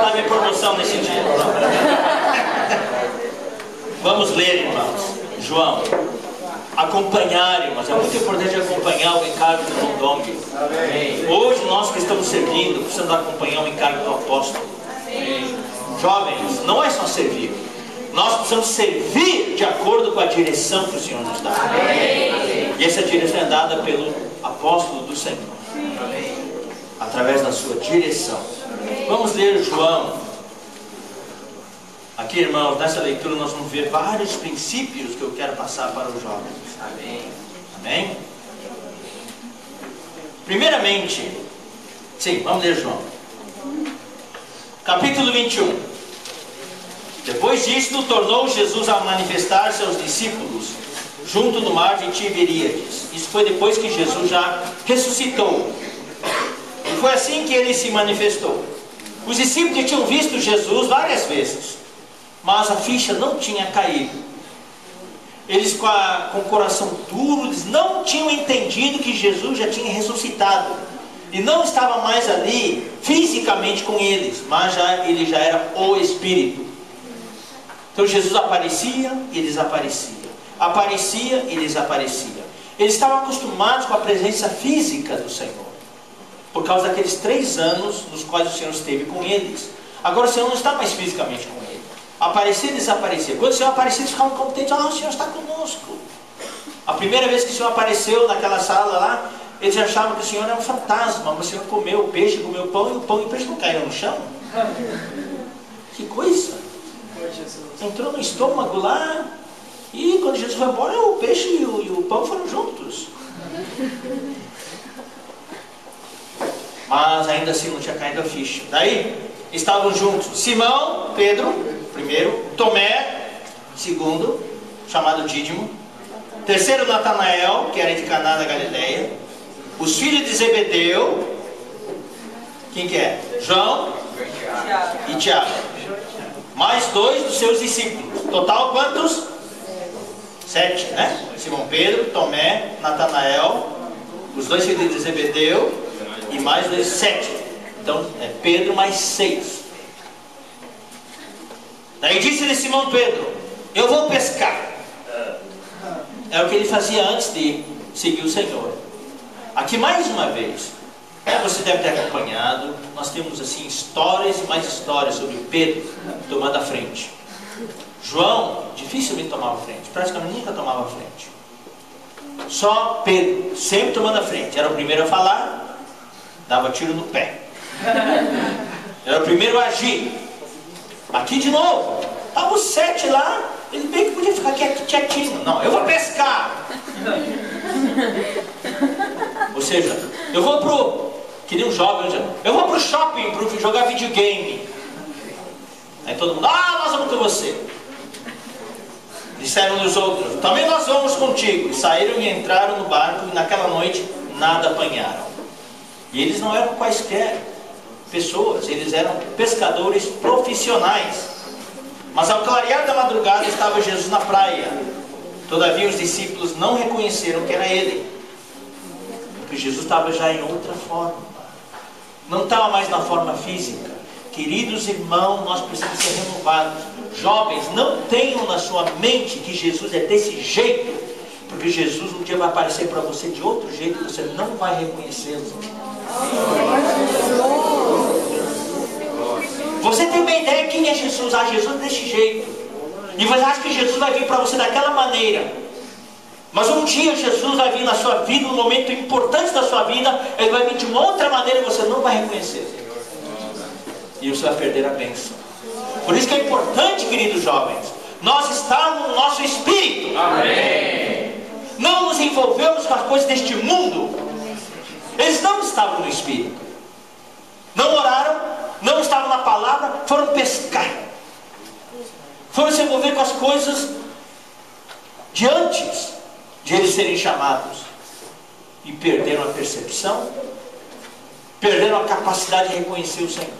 Não tem promoção nesse dia. Vamos ler, irmãos. João, acompanhar, irmãos, é muito importante acompanhar o encargo do Mondong. Hoje nós que estamos servindo precisamos acompanhar o encargo do apóstolo. Jovens, não é só servir, nós precisamos servir de acordo com a direção que o Senhor nos dá. E essa direção é dada pelo apóstolo do Senhor, através da sua direção. Vamos ler João. Aqui, irmãos, nessa leitura nós vamos ver vários princípios que eu quero passar para os jovens. Amém? Amém? Primeiramente, sim, vamos ler João. Capítulo 21. Depois disto, tornou Jesus a manifestar-se aos discípulos junto do mar de Tiberíades. Isso foi depois que Jesus já ressuscitou. E foi assim que ele se manifestou. Os discípulos tinham visto Jesus várias vezes, mas a ficha não tinha caído. Eles com o coração duro, eles não tinham entendido que Jesus já tinha ressuscitado. E não estava mais ali fisicamente com eles, mas ele já era o Espírito. Então Jesus aparecia e desaparecia. Aparecia e desaparecia. Eles estavam acostumados com a presença física do Senhor, por causa daqueles 3 anos nos quais o Senhor esteve com eles. Agora o Senhor não está mais fisicamente com ele. Aparecia e desaparecia. Quando o Senhor aparecia, eles ficavam contentes. Ah, o Senhor está conosco. A primeira vez que o Senhor apareceu naquela sala lá, eles achavam que o Senhor era um fantasma. Mas o Senhor comeu o peixe, comeu o pão, e o pão e o peixe não caíram no chão. Que coisa! Entrou no estômago lá, e quando Jesus foi embora, o peixe e o pão foram juntos. Mas ainda assim não tinha caído a ficha. Daí estavam juntos Simão, Pedro, primeiro, Tomé, segundo, chamado Dídimo, terceiro Natanael, que era de Caná da Galileia, os filhos de Zebedeu, quem que é? João e Tiago, mais 2 dos seus discípulos. Total quantos? 7, né? Simão Pedro, Tomé, Natanael, os 2 filhos de Zebedeu e mais 2, 7. Então é Pedro mais 6. Daí disse-lhe Simão Pedro: eu vou pescar. É o que ele fazia antes de seguir o Senhor. Aqui mais uma vez, você deve ter acompanhado, nós temos assim histórias e mais histórias sobre Pedro tomando a frente. João dificilmente tomava a frente, praticamente nunca tomava a frente. Só Pedro, sempre tomando a frente. Era o primeiro a falar, dava tiro no pé. Era o primeiro a agir. Aqui de novo, estava os 7 lá, ele bem que podia ficar quietinho. Não, eu vou pescar. Ou seja, eu vou pro, que nem um jovem, eu vou pro shopping para jogar videogame. Aí todo mundo, nós vamos com você. Disseram os outros, também nós vamos contigo. E saíram e entraram no barco, e naquela noite nada apanharam. E eles não eram quaisquer pessoas, eles eram pescadores profissionais. Mas ao clarear da madrugada estava Jesus na praia. Todavia os discípulos não reconheceram que era ele, porque Jesus estava já em outra forma. Não estava mais na forma física. Queridos irmãos, nós precisamos ser renovados. Jovens, não tenham na sua mente que Jesus é desse jeito, porque Jesus um dia vai aparecer para você de outro jeito, você não vai reconhecê-lo. Você tem uma ideia quem é Jesus? Ah, Jesus é desse jeito. E você acha que Jesus vai vir para você daquela maneira. Mas um dia Jesus vai vir na sua vida, num momento importante da sua vida, ele vai vir de uma outra maneira e você não vai reconhecer. E você vai perder a bênção. Por isso que é importante, queridos jovens, nós estarmos no nosso espírito. Amém. Não nos envolvemos com as coisas deste mundo. Eles não estavam no espírito. Não oraram, não estavam na palavra, foram pescar. Foram se envolver com as coisas de antes de eles serem chamados. E perderam a percepção, perderam a capacidade de reconhecer o Senhor.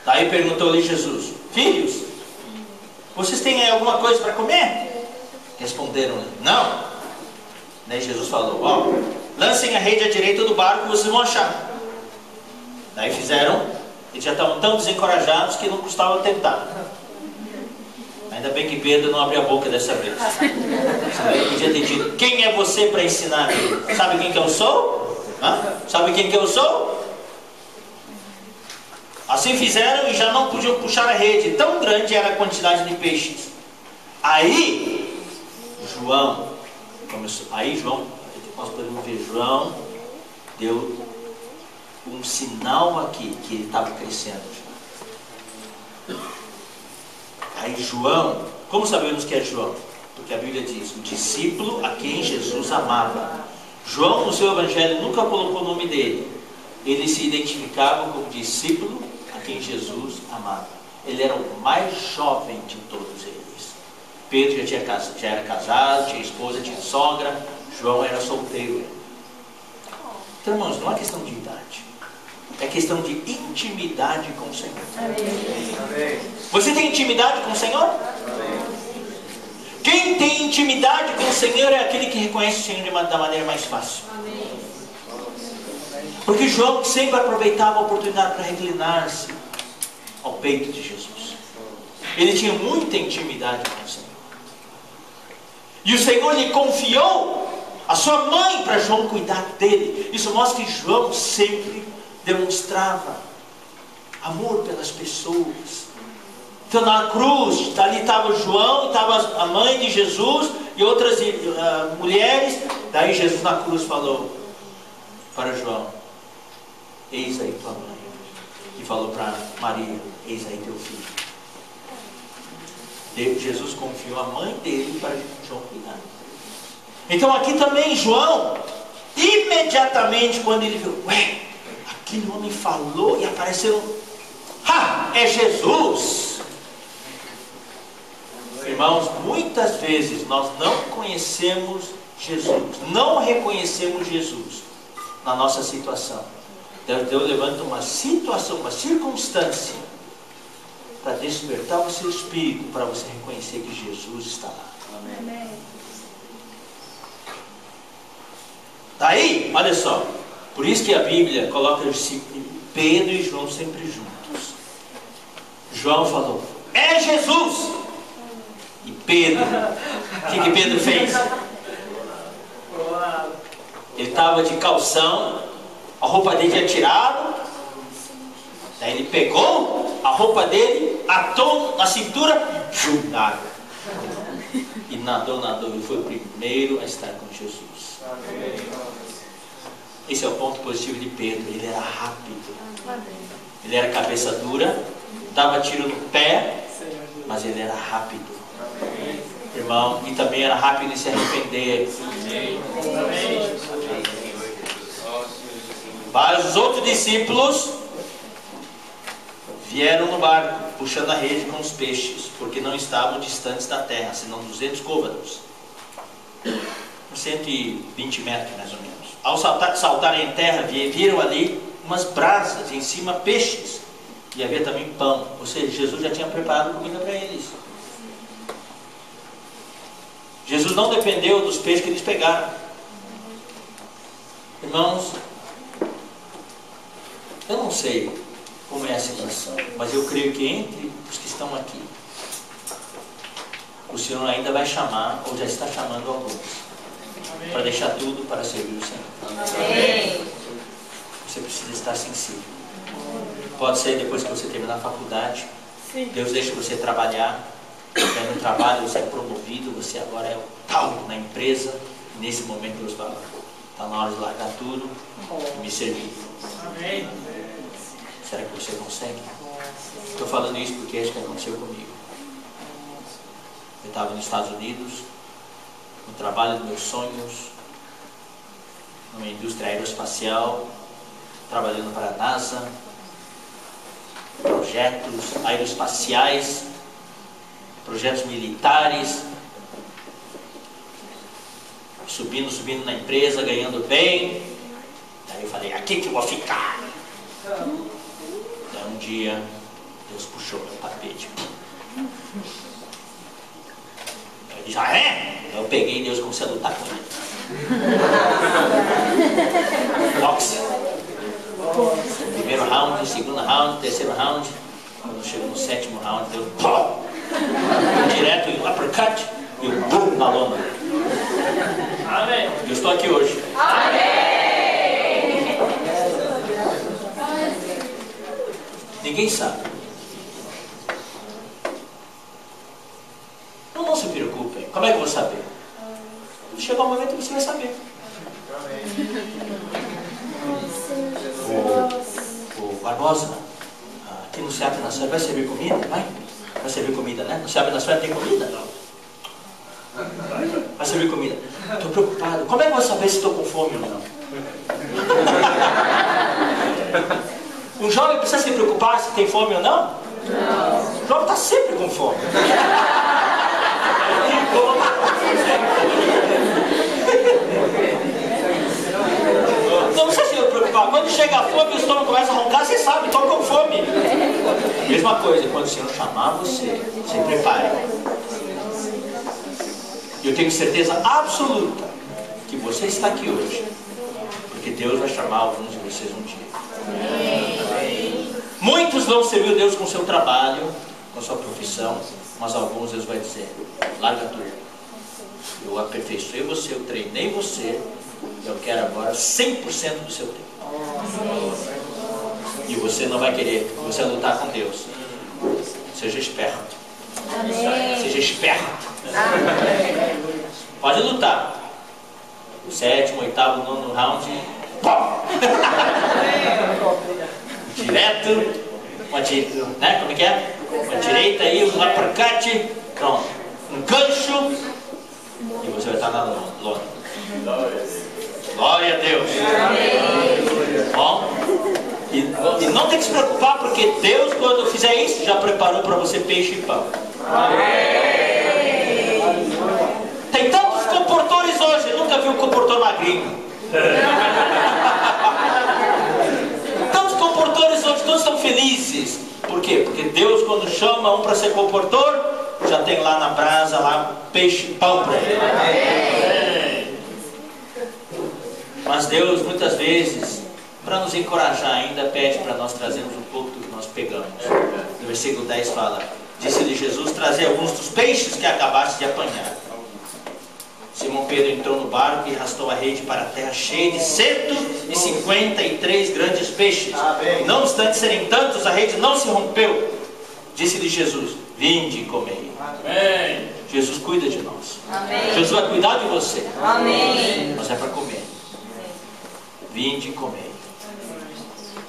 Daí perguntou-lhe Jesus: filhos, vocês têm aí alguma coisa para comer? Responderam-lhe: não. Daí Jesus falou: lancem a rede à direita do barco, vocês vão achar. Daí fizeram. Eles já estavam tão desencorajados que não custava tentar. Ainda bem que Pedro não abriu a boca dessa vez. Ele podia ter dito: quem é você para ensinar? Sabe quem que eu sou? Sabe quem que eu sou? Assim fizeram e já não podiam puxar a rede, tão grande era a quantidade de peixes. Aí João começou. Nós podemos ver, João deu um sinal aqui que ele estava crescendo já. Aí João, como sabemos que é João? Porque a Bíblia diz: o discípulo a quem Jesus amava. João no seu evangelho nunca colocou o nome dele. Ele se identificava como discípulo a quem Jesus amava. Ele era o mais jovem de todos eles. Pedro já era casado, tinha esposa, tinha sogra. João era solteiro. Então, irmãos, não é questão de idade, é questão de intimidade com o Senhor. Amém. Você tem intimidade com o Senhor? Amém. Quem tem intimidade com o Senhor é aquele que reconhece o Senhor da maneira mais fácil. Amém. Porque João sempre aproveitava a oportunidade para reclinar-se ao peito de Jesus. Ele tinha muita intimidade com o Senhor. E o Senhor lhe confiou a sua mãe para João cuidar dele. Isso mostra que João sempre demonstrava amor pelas pessoas. Então na cruz, ali estava João, estava a mãe de Jesus e outras mulheres. Daí Jesus na cruz falou para João: eis aí tua mãe. E falou para Maria: eis aí teu filho. Jesus confiou a mãe dele para João cuidar. Então aqui também João, imediatamente quando ele viu, ué, aquele homem falou e apareceram, é Jesus. Irmãos, muitas vezes nós não conhecemos Jesus, não reconhecemos Jesus na nossa situação. Deus levanta uma situação, uma circunstância para despertar o seu espírito, para você reconhecer que Jesus está lá. Amém. Daí, olha só, por isso que a Bíblia coloca Pedro e João sempre juntos. João falou: é Jesus! E Pedro, o que Pedro fez? Ele estava de calção, a roupa dele tinha tirado. Daí ele pegou a roupa dele, atou na cintura, água. E nadou. E foi o primeiro a estar com Jesus. Esse é o ponto positivo de Pedro. Ele era rápido. Ele era cabeça dura, dava tiro no pé, mas ele era rápido. Irmão, e também era rápido em se arrepender. Mas os outros discípulos vieram no barco, puxando a rede com os peixes, porque não estavam distantes da terra, senão 200 côvados, 120 metros mais ou menos. Ao saltarem em terra, viram ali umas brasas, em cima peixes, e havia também pão. Ou seja, Jesus já tinha preparado comida para eles. Jesus não dependeu dos peixes que eles pegaram. Irmãos, eu não sei como é a situação, mas eu creio que entre os que estão aqui, o Senhor ainda vai chamar, ou já está chamando alguns, para deixar tudo para servir o Senhor. Amém. Você precisa estar sensível. Pode ser depois que você terminar a faculdade. Sim. Deus deixa você trabalhar. No trabalho você é promovido, você agora é o tal na empresa. E nesse momento Deus fala: está na hora de largar tudo e me servir. Amém. Será que você consegue? Estou falando isso porque é isso que aconteceu comigo. Eu estava nos Estados Unidos, no trabalho dos meus sonhos, numa indústria aeroespacial, trabalhando para a NASA, projetos aeroespaciais, projetos militares, subindo na empresa, ganhando bem. Aí eu falei: aqui que eu vou ficar. Daí um dia Deus puxou meu tapete. Eu disse: ah, é? Eu peguei Deus, comecei a lutar com ele. Boxe. Primeiro round, segundo round, terceiro round. Quando chegou no 7º round, deu pó! Direto em uppercut e o boom na lona. Amém. Eu estou aqui hoje. Amém. Ninguém sabe. Não se preocupem. Como é que eu vou saber? Chega um momento que você vai saber. O Barbosa, aqui no Seattle na Suécia, vai servir comida? Vai servir comida, né? No Seattle na Suécia tem comida? Não. Vai servir comida. Estou preocupado. Como é que eu vou saber se estou com fome ou não? Um jovem precisa se preocupar se tem fome ou não? Não. O jovem está sempre com fome. Não precisa se preocupar. Quando chega a fome e o estômago começa a roncar, você sabe, estou com fome. Mesma coisa, quando o Senhor chamar você, se prepare. Eu tenho certeza absoluta que você está aqui hoje, porque Deus vai chamar alguns de vocês um dia. Muitos vão servir Deus com o seu trabalho, com a sua profissão, mas alguns Deus vai dizer: larga tudo. Eu aperfeiçoei você, eu treinei você, eu quero agora 100% do seu tempo. E você não vai querer, você vai lutar com Deus. Seja esperto. Seja esperto. Pode lutar. O 7º, 8º, 9º round. Direto. Né? Como é que é? Uma direita aí, um uppercut. Pronto. Um gancho. E você vai estar na lona. Glória a Deus. Bom. E não tem que se preocupar, porque Deus, quando fizer isso, já preparou para você peixe e pão. Tem tantos comportores hoje, eu nunca vi um comportor magrinho. Tantos comportores hoje, todos estão felizes. Por quê? Porque Deus, quando chama um para ser comportor, já tem lá na brasa, lá, peixe e pão para ele. Mas Deus, muitas vezes, para nos encorajar ainda, pede para nós trazermos um pouco do que nós pegamos. No versículo 10 fala: disse-lhe Jesus, trazer alguns dos peixes que acabaste de apanhar. Simão Pedro entrou no barco e arrastou a rede para a terra, cheia de 153 grandes peixes. Não obstante serem tantos, a rede não se rompeu. Disse-lhe Jesus: vinde e comei. Amém. Jesus cuida de nós. Amém. Jesus vai cuidar de você. Amém. Mas é para comer. Vinde e comei.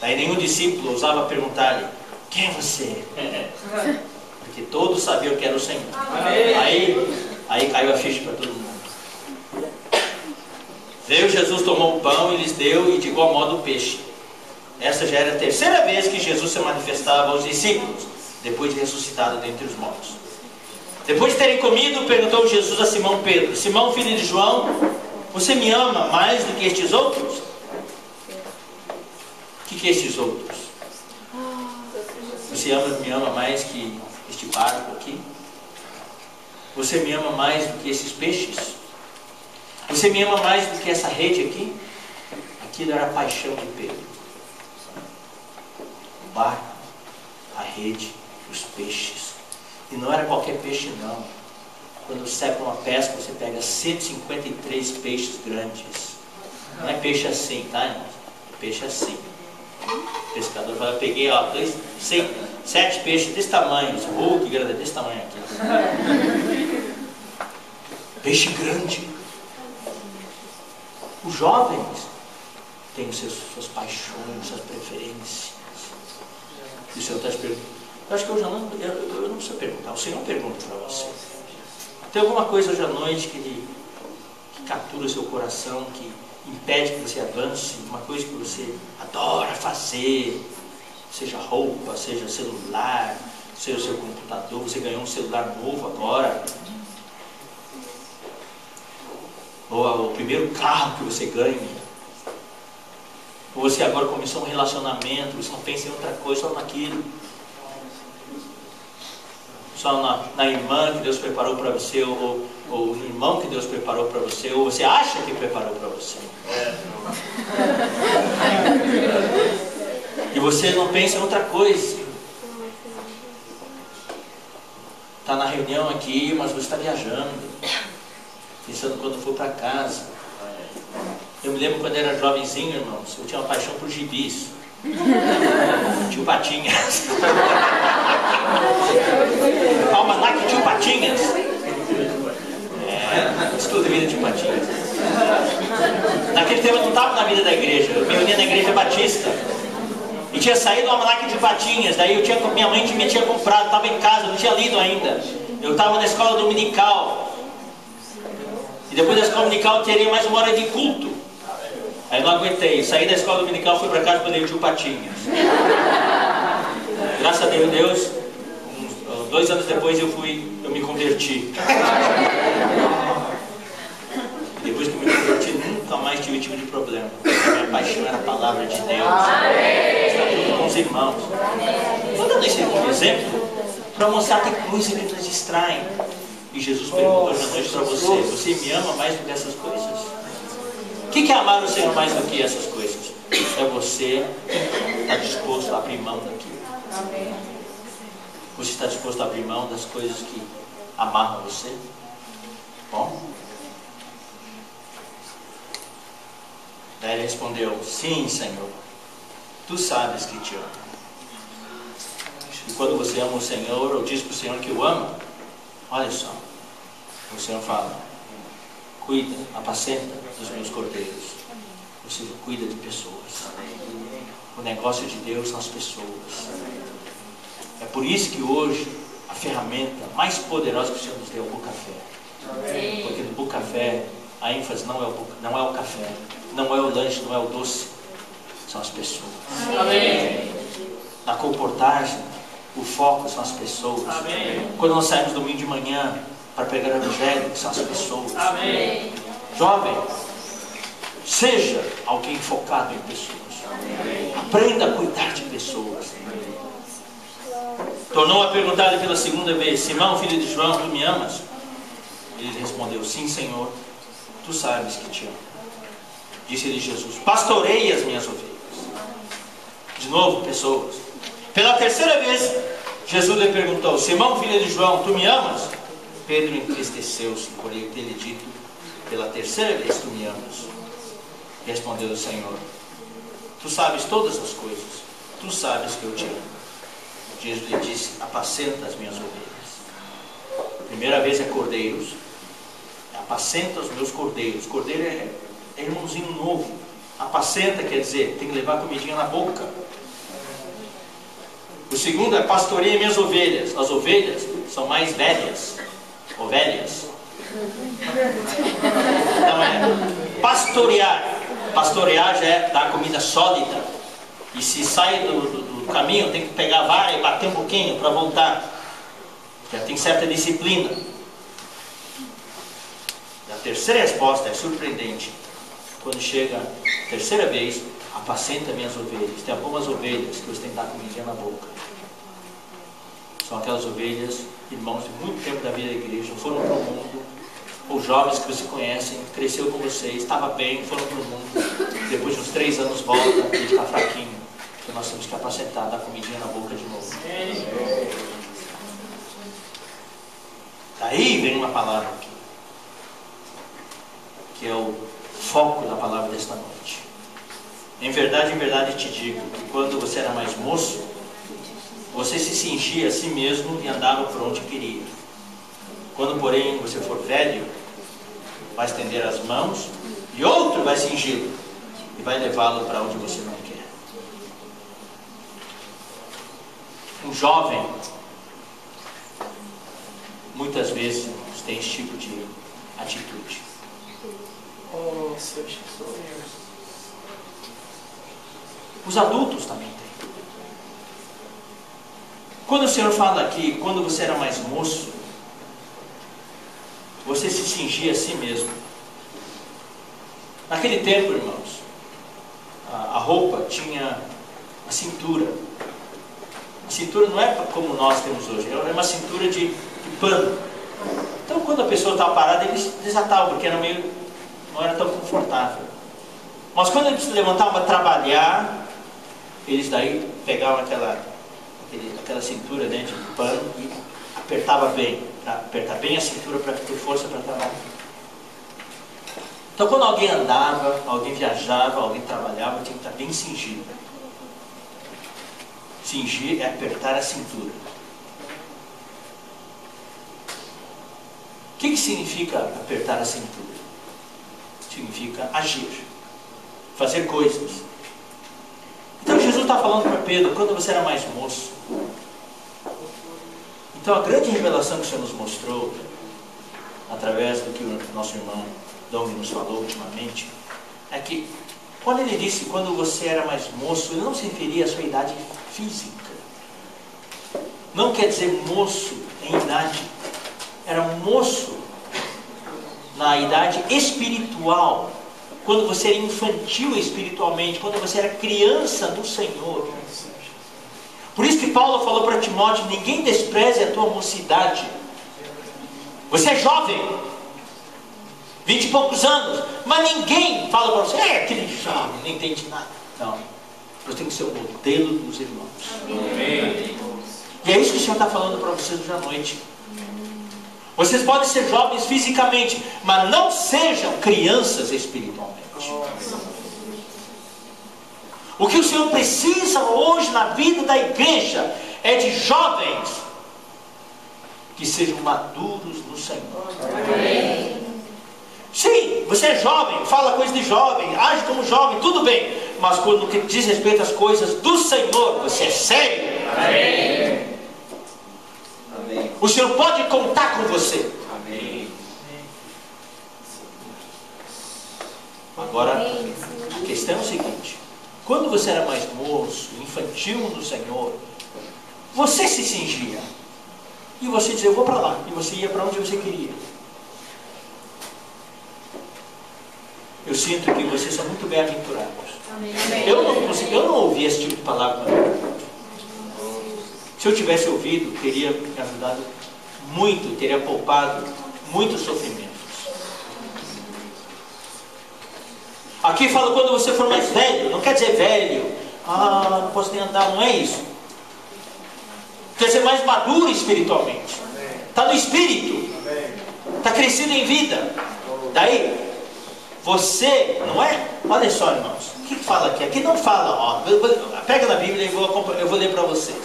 Daí nenhum discípulo ousava perguntar-lhe: quem é você? Porque todos sabiam que era o Senhor. Aí caiu a ficha para todo mundo. Veio Jesus, tomou o pão e lhes deu, e de igual modo o peixe. Essa já era a terceira vez que Jesus se manifestava aos discípulos, depois de ressuscitado dentre os mortos. Depois de terem comido, perguntou Jesus a Simão Pedro: Simão, filho de João, você me ama mais do que estes outros? O que é estes outros? Você me ama mais que este barco aqui? Você me ama mais do que esses peixes? Você me ama mais do que essa rede aqui? Aquilo era a paixão de Pedro. O barco, a rede, os peixes. E não era qualquer peixe não. Quando você vai para uma pesca, você pega 153 peixes grandes. Não é peixe assim, tá, irmãos? É peixe assim. O pescador fala: eu peguei 7 peixes desse tamanho. Que grande, desse tamanho aqui. Peixe grande. Os jovens têm suas paixões, suas preferências. E o Senhor está te perguntando. Eu acho que eu não preciso perguntar. O Senhor pergunta para você. Tem alguma coisa hoje à noite que captura o seu coração, que impede que você avance? Uma coisa que você adora fazer, seja roupa, seja celular, seja o seu computador. Você ganhou um celular novo agora, ou o primeiro carro que você ganha, ou você agora começou um relacionamento, você não pensa em outra coisa, só naquilo, só na irmã que Deus preparou para você, ou no irmão que Deus preparou para você, ou você acha que preparou para você. E você não pensa em outra coisa. Está na reunião aqui, mas você está viajando, pensando quando for para casa. Eu me lembro quando eu era jovenzinho, irmãos, eu tinha uma paixão por gibis. Tio Patinhas. Almanaque Tio Patinhas. Estudo de vida Tio Patinhas. Naquele tempo eu não estava na vida da igreja, eu me reunia na igreja batista. E tinha saído o almanaque de Patinhas. Daí minha mãe me tinha comprado, estava em casa, não tinha lido ainda. Eu estava na escola dominical. E depois da escola dominical teria mais uma hora de culto. Aí não aguentei, saí da escola dominical, fui para casa para ler o Tio Patinhas. Graças a Deus, 2 anos depois eu me converti. E depois que eu me converti, nunca mais tive tipo de problema. A minha paixão era a palavra de Deus. Está tudo com os irmãos. Estou dando esse exemplo para mostrar que coisas que nos distraem. E Jesus perguntou hoje à noite para você: você me ama mais do que essas coisas? O que é amar o Senhor mais do que essas coisas? É você estar disposto a abrir mão daquilo. Você está disposto a abrir mão das coisas que amarram você? Bom? Daí ele respondeu: sim, Senhor. Tu sabes que te amo. E quando você ama o Senhor, ou diz para o Senhor que o ama, olha só, o Senhor fala: cuida, apacenta dos meus cordeiros. Ou seja, cuida de pessoas. O negócio de Deus são as pessoas. É por isso que hoje a ferramenta mais poderosa que o Senhor nos deu é o Bucafé. Porque no Bucafé a ênfase não é o café, não é o lanche, não é o doce, são as pessoas. Amém. Na comportagem, o foco são as pessoas. Amém. Quando nós saímos domingo de manhã para pregar o Evangelho, são as pessoas. Amém. Jovem, seja alguém focado em pessoas. Aprenda a cuidar de pessoas. Tornou a perguntar-lhe pela segunda vez: Simão, filho de João, tu me amas? Ele respondeu: sim, Senhor, tu sabes que te amo. Disse-lhe Jesus: pastorei as minhas ovelhas. De novo, pessoas. Pela terceira vez, Jesus lhe perguntou: Simão, filho de João, tu me amas? Pedro entristeceu-se por ele ter lhe dito pela terceira vez: tu me amas. Respondeu o Senhor: tu sabes todas as coisas, tu sabes que eu te amo. Jesus lhe disse: apacenta as minhas ovelhas. A primeira vez é cordeiros, apacenta os meus cordeiros. Cordeiro é irmãozinho novo. Apacenta quer dizer, tem que levar comidinha na boca. O segundo é pastoreia minhas ovelhas. As ovelhas são mais velhas, ovelhas. Não é pastorear. Pastorear já é dar comida sólida. E se sai do caminho, tem que pegar a vara e bater um pouquinho para voltar. Já tem certa disciplina. E a terceira resposta é surpreendente. Quando chega a terceira vez: apacenta minhas ovelhas. Tem algumas ovelhas que você tem que dar comidinha na boca. São aquelas ovelhas, irmãos de muito tempo da vida da igreja, foram para o mundo, ou jovens que você conhece, cresceu com você, estava bem, foram para o mundo, depois de uns 3 anos volta e está fraquinho. Então nós temos que apacentar, dar comidinha na boca de novo. Daí vem uma palavra aqui, que é o foco da palavra desta noite. Em verdade te digo que quando você era mais moço, você se cingia a si mesmo e andava por onde queria. Quando, porém, você for velho, vai estender as mãos e outro vai cingí-lo e vai levá-lo para onde você não quer. Um jovem, muitas vezes, tem esse tipo de atitude. Os adultos também têm. Quando o Senhor fala aqui, quando você era mais moço, você se cingia a si mesmo. Naquele tempo, irmãos, a roupa tinha a cintura. A cintura não é como nós temos hoje, é uma cintura de pano. Então, quando a pessoa estava parada, eles desatavam, porque não era tão confortável. Mas quando eles se levantavam para trabalhar, eles daí pegavam aquela cintura, né, de pano e apertava bem, para apertar bem a cintura para ter força para trabalhar. Então, quando alguém andava, alguém viajava, alguém trabalhava, tinha que estar bem cingido. Cingir é apertar a cintura. O que significa apertar a cintura? Significa agir, fazer coisas. Então Jesus está falando para Pedro, quando você era mais moço. Então a grande revelação que o Senhor nos mostrou, através do que o nosso irmão Dom nos falou ultimamente, é que quando ele disse quando você era mais moço, ele não se referia à sua idade física. Não quer dizer moço em idade. Era moço na idade espiritual, quando você era infantil espiritualmente, quando você era criança do Senhor. Por isso que Paulo falou para Timóteo: ninguém despreze a tua mocidade. Você é jovem, 20 e poucos anos, mas ninguém fala para você: é aquele jovem, não entende nada. Não, você tem que ser o modelo dos irmãos. Amém. E é isso que o Senhor está falando para vocês hoje à noite. Vocês podem ser jovens fisicamente, mas não sejam crianças espiritualmente. O que o Senhor precisa hoje na vida da igreja é de jovens que sejam maduros no Senhor. Amém. Sim, você é jovem, fala coisa de jovem, age como jovem, tudo bem. Mas quando diz respeito às coisas do Senhor, você é sério. Amém. O Senhor pode contar com você. Amém. Agora, a questão é o seguinte: quando você era mais moço, infantil no Senhor, você se cingia. E você dizia, eu vou para lá. E você ia para onde você queria. Eu sinto que vocês são muito bem aventurados. Eu não ouvi esse tipo de palavra. Se eu tivesse ouvido, teria me ajudado muito, teria poupado muitos sofrimentos. Aqui fala quando você for mais velho, não quer dizer velho, não posso nem andar, não é isso. Quer dizer mais maduro espiritualmente. Está no espírito, está crescido em vida. Daí, você, não é? Olha só, irmãos, o que fala aqui? Aqui não fala, pega na Bíblia e eu vou ler para vocês.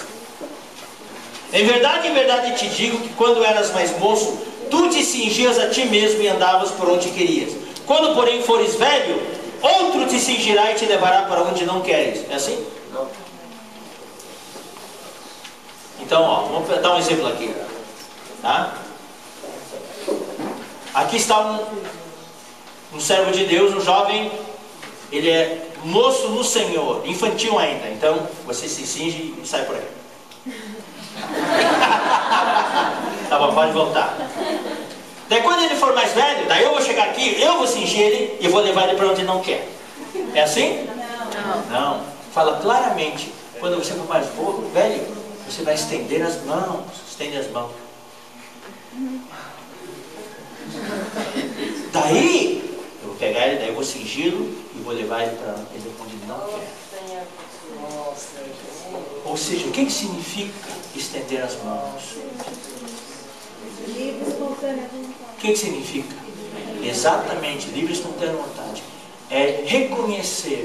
Em verdade te digo que quando eras mais moço, tu te cingias a ti mesmo e andavas por onde querias. Quando, porém, fores velho, outro te cingirá e te levará para onde não queres. É assim? Não. Então, vamos dar um exemplo aqui. Tá? Aqui está um servo de Deus, um jovem, ele é moço no Senhor, infantil ainda. Então, você se cinge e sai por aí. Tá bom, pode voltar. Daí quando ele for mais velho, daí eu vou chegar aqui, eu vou cingir ele e vou levar ele para onde não quer. É assim? Não. Fala claramente, quando você for mais velho, você vai estender as mãos. Estende as mãos. Daí, eu vou pegar ele, daí eu vou cingí-lo e vou levar ele para onde ele não quer. Ou seja, o que significa estender as mãos? Livre, espontânea vontade. O que significa? Exatamente, livre, espontânea vontade. É reconhecer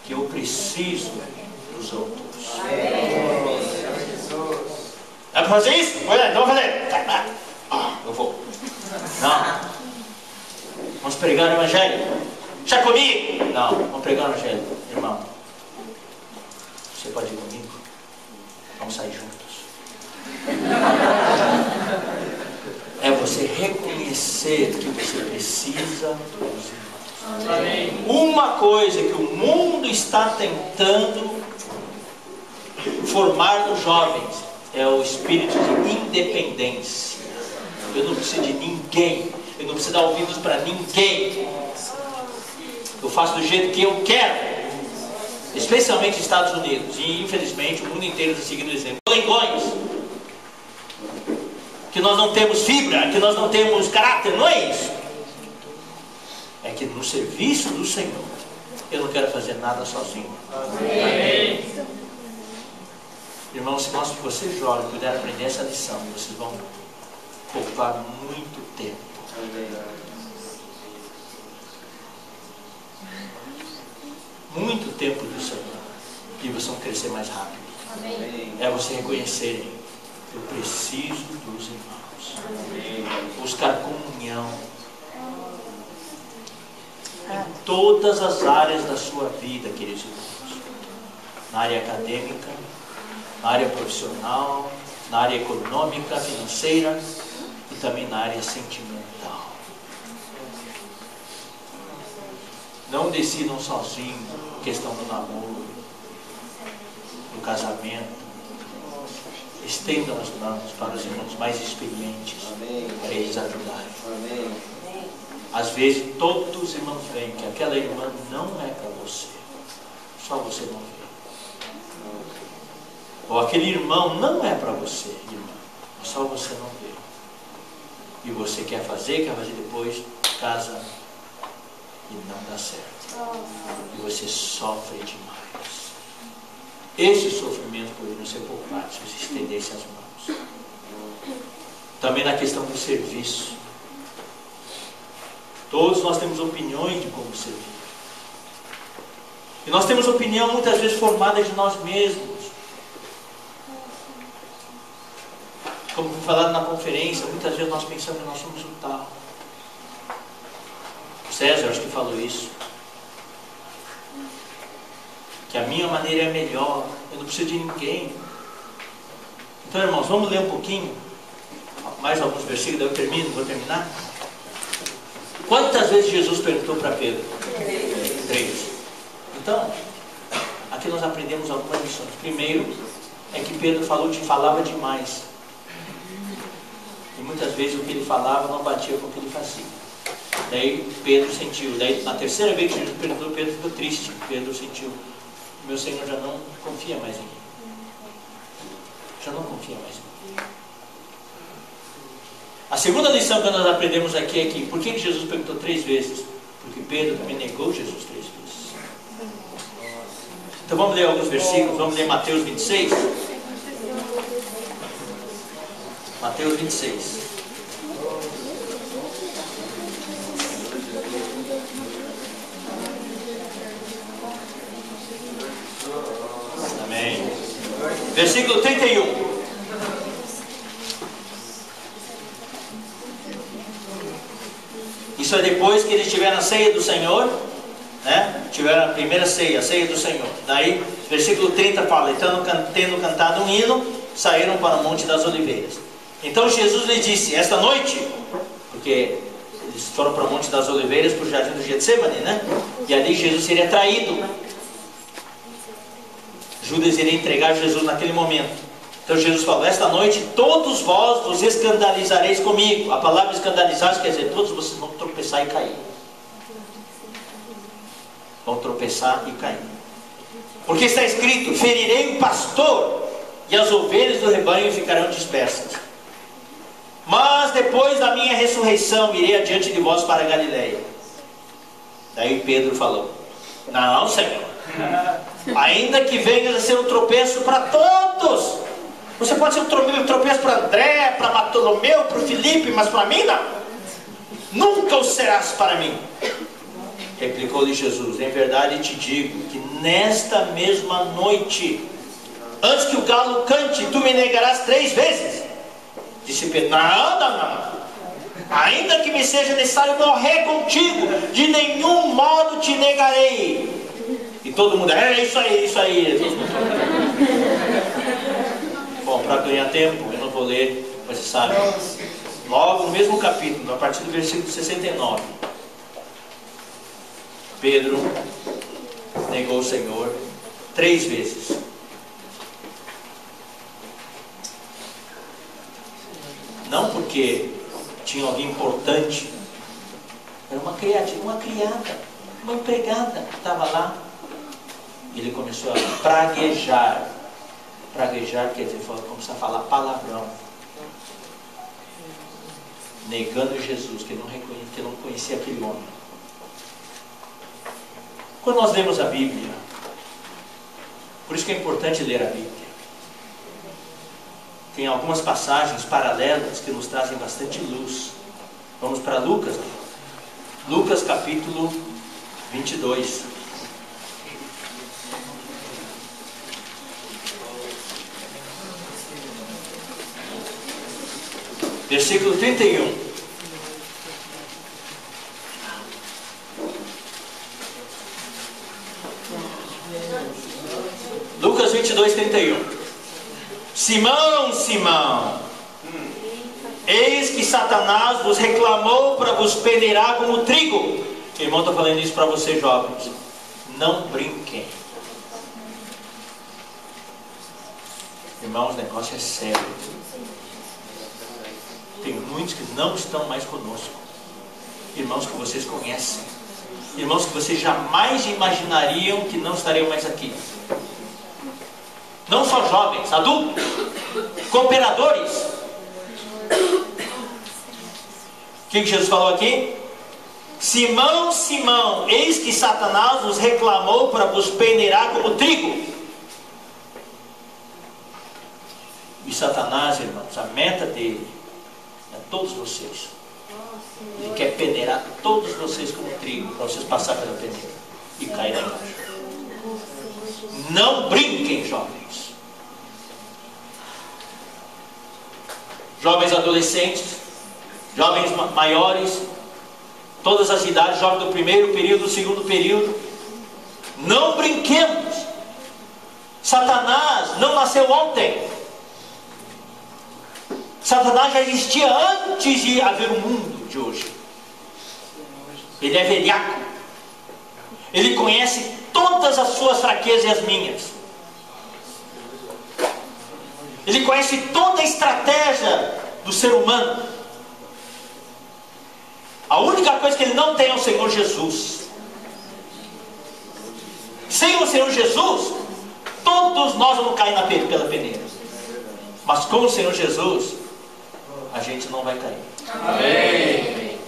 que eu preciso dos outros. É para fazer isso? Olha, então vamos fazer. Eu vou. Não. Vamos pregar o Evangelho. Já comi? Não, vamos pregar o Evangelho. Irmão, você pode ir comigo? Vamos sair juntos. É você reconhecer que você precisa dos irmãos. Amém. Uma coisa que o mundo está tentando formar nos jovens é o espírito de independência. Eu não preciso de ninguém. Eu não preciso dar ouvidos para ninguém. Eu faço do jeito que eu quero. Especialmente nos Estados Unidos. E infelizmente o mundo inteiro está seguindo o exemplo. Lengões. Que nós não temos fibra, que nós não temos caráter. Não é isso. É que no serviço do Senhor eu não quero fazer nada sozinho. Amém. Irmãos, se nós que vocês jovens puderem aprender essa lição, vocês vão poupar muito tempo. Muito tempo do Senhor. E vocês vão crescer mais rápido. É você reconhecerem, eu preciso dos irmãos. Buscar comunhão em todas as áreas da sua vida, queridos irmãos. Na área acadêmica, na área profissional, na área econômica, financeira e também na área sentimental. Não decidam sozinhos a questão do namoro, do casamento. Estendam as mãos para os irmãos mais experientes, para eles ajudarem. Às vezes todos os irmãos veem que aquela irmã não é para você, só você não vê. Ou aquele irmão não é para você, irmã, só você não vê. E você quer fazer depois, casa e não dá certo. E você sofre demais. Esse sofrimento poderia ser poupado se você estendesse as mãos. Também na questão do serviço. Todos nós temos opiniões de como servir. E nós temos opinião muitas vezes formada de nós mesmos. Como foi falado na conferência, muitas vezes nós pensamos que nós somos o tal. O César acho que falou isso. Que a minha maneira é melhor, eu não preciso de ninguém. Então, irmãos, vamos ler um pouquinho, mais alguns versículos, daí eu termino, vou terminar. Quantas vezes Jesus perguntou para Pedro? 3. Então, aqui nós aprendemos algumas lições. Primeiro, é que Pedro falava demais. E muitas vezes o que ele falava não batia com o que ele fazia. Daí Pedro sentiu. Daí na terceira vez que Jesus perguntou, Pedro ficou triste. Pedro sentiu: meu Senhor já não confia mais em mim. Já não confia mais em mim. A segunda lição que nós aprendemos aqui é que, por que Jesus perguntou 3 vezes? Porque Pedro também negou Jesus 3 vezes. Então vamos ler alguns versículos. Vamos ler Mateus 26. Mateus 26. Amém. Versículo 31. Isso é depois que eles tiveram a ceia do Senhor, né? Tiveram a primeira ceia, a ceia do Senhor. Daí, versículo 30 fala: então, tendo cantado um hino, saíram para o Monte das Oliveiras. Então Jesus lhe disse: esta noite, porque eles foram para o Monte das Oliveiras, para o jardim do Getsemane, né? E ali Jesus seria traído. Judas iria entregar Jesus naquele momento. Então Jesus falou: esta noite todos vós vos escandalizareis comigo. A palavra escandalizar quer dizer, todos vocês vão tropeçar e cair. Vão tropeçar e cair. Porque está escrito: ferirei o pastor, e as ovelhas do rebanho ficarão dispersas. Mas depois da minha ressurreição irei adiante de vós para a Galileia. Daí Pedro falou: não, Senhor, ainda que venha a ser um tropeço para todos. Você pode ser um tropeço para André, para Bartolomeu, para o Filipe, mas para mim não. Nunca o serás para mim. Replicou-lhe Jesus: em verdade te digo que nesta mesma noite, antes que o galo cante, tu me negarás 3 vezes. Disse Pedro: não. Ainda que me seja necessário morrer contigo, de nenhum modo te negarei. E todo mundo: é isso aí. Bom, para ganhar tempo, eu não vou ler, mas você sabe. Logo no mesmo capítulo, a partir do versículo 69, Pedro negou o Senhor 3 vezes. Não porque tinha alguém importante, era uma criada, uma empregada que estava lá. E ele começou a praguejar. Praguejar quer dizer, começar a falar palavrão, negando Jesus, que não conhecia aquele homem. Quando nós lemos a Bíblia, por isso que é importante ler a Bíblia, tem algumas passagens paralelas que nos trazem bastante luz. Vamos para Lucas. Lucas capítulo 22. Versículo 31. Lucas 22, 31. Simão, eis que Satanás vos reclamou para vos peneirar como trigo. Irmão, estou falando isso para vocês jovens. Não brinquem. Irmãos, o negócio é sério. Tem muitos que não estão mais conosco. Irmãos que vocês conhecem. Irmãos que vocês jamais imaginariam que não estariam mais aqui. Não só jovens, adultos, cooperadores. O que Jesus falou aqui? Simão, eis que Satanás vos reclamou para vos peneirar como trigo. E Satanás, irmãos, a meta dele é todos vocês. Ele quer peneirar todos vocês como trigo, para vocês passarem pela peneira e cair lá embaixo. Não brinquem, jovens. Jovens adolescentes, jovens maiores, todas as idades, jovens do primeiro período, do segundo período. Não brinquemos. Satanás não nasceu ontem. Satanás já existia antes de haver o mundo de hoje. Ele é velhaco. Ele conhece todas as suas fraquezas e as minhas. Ele conhece toda a estratégia do ser humano. A única coisa que ele não tem é o Senhor Jesus. Sem o Senhor Jesus, todos nós vamos cair pela peneira. Mas com o Senhor Jesus, a gente não vai cair. Amém.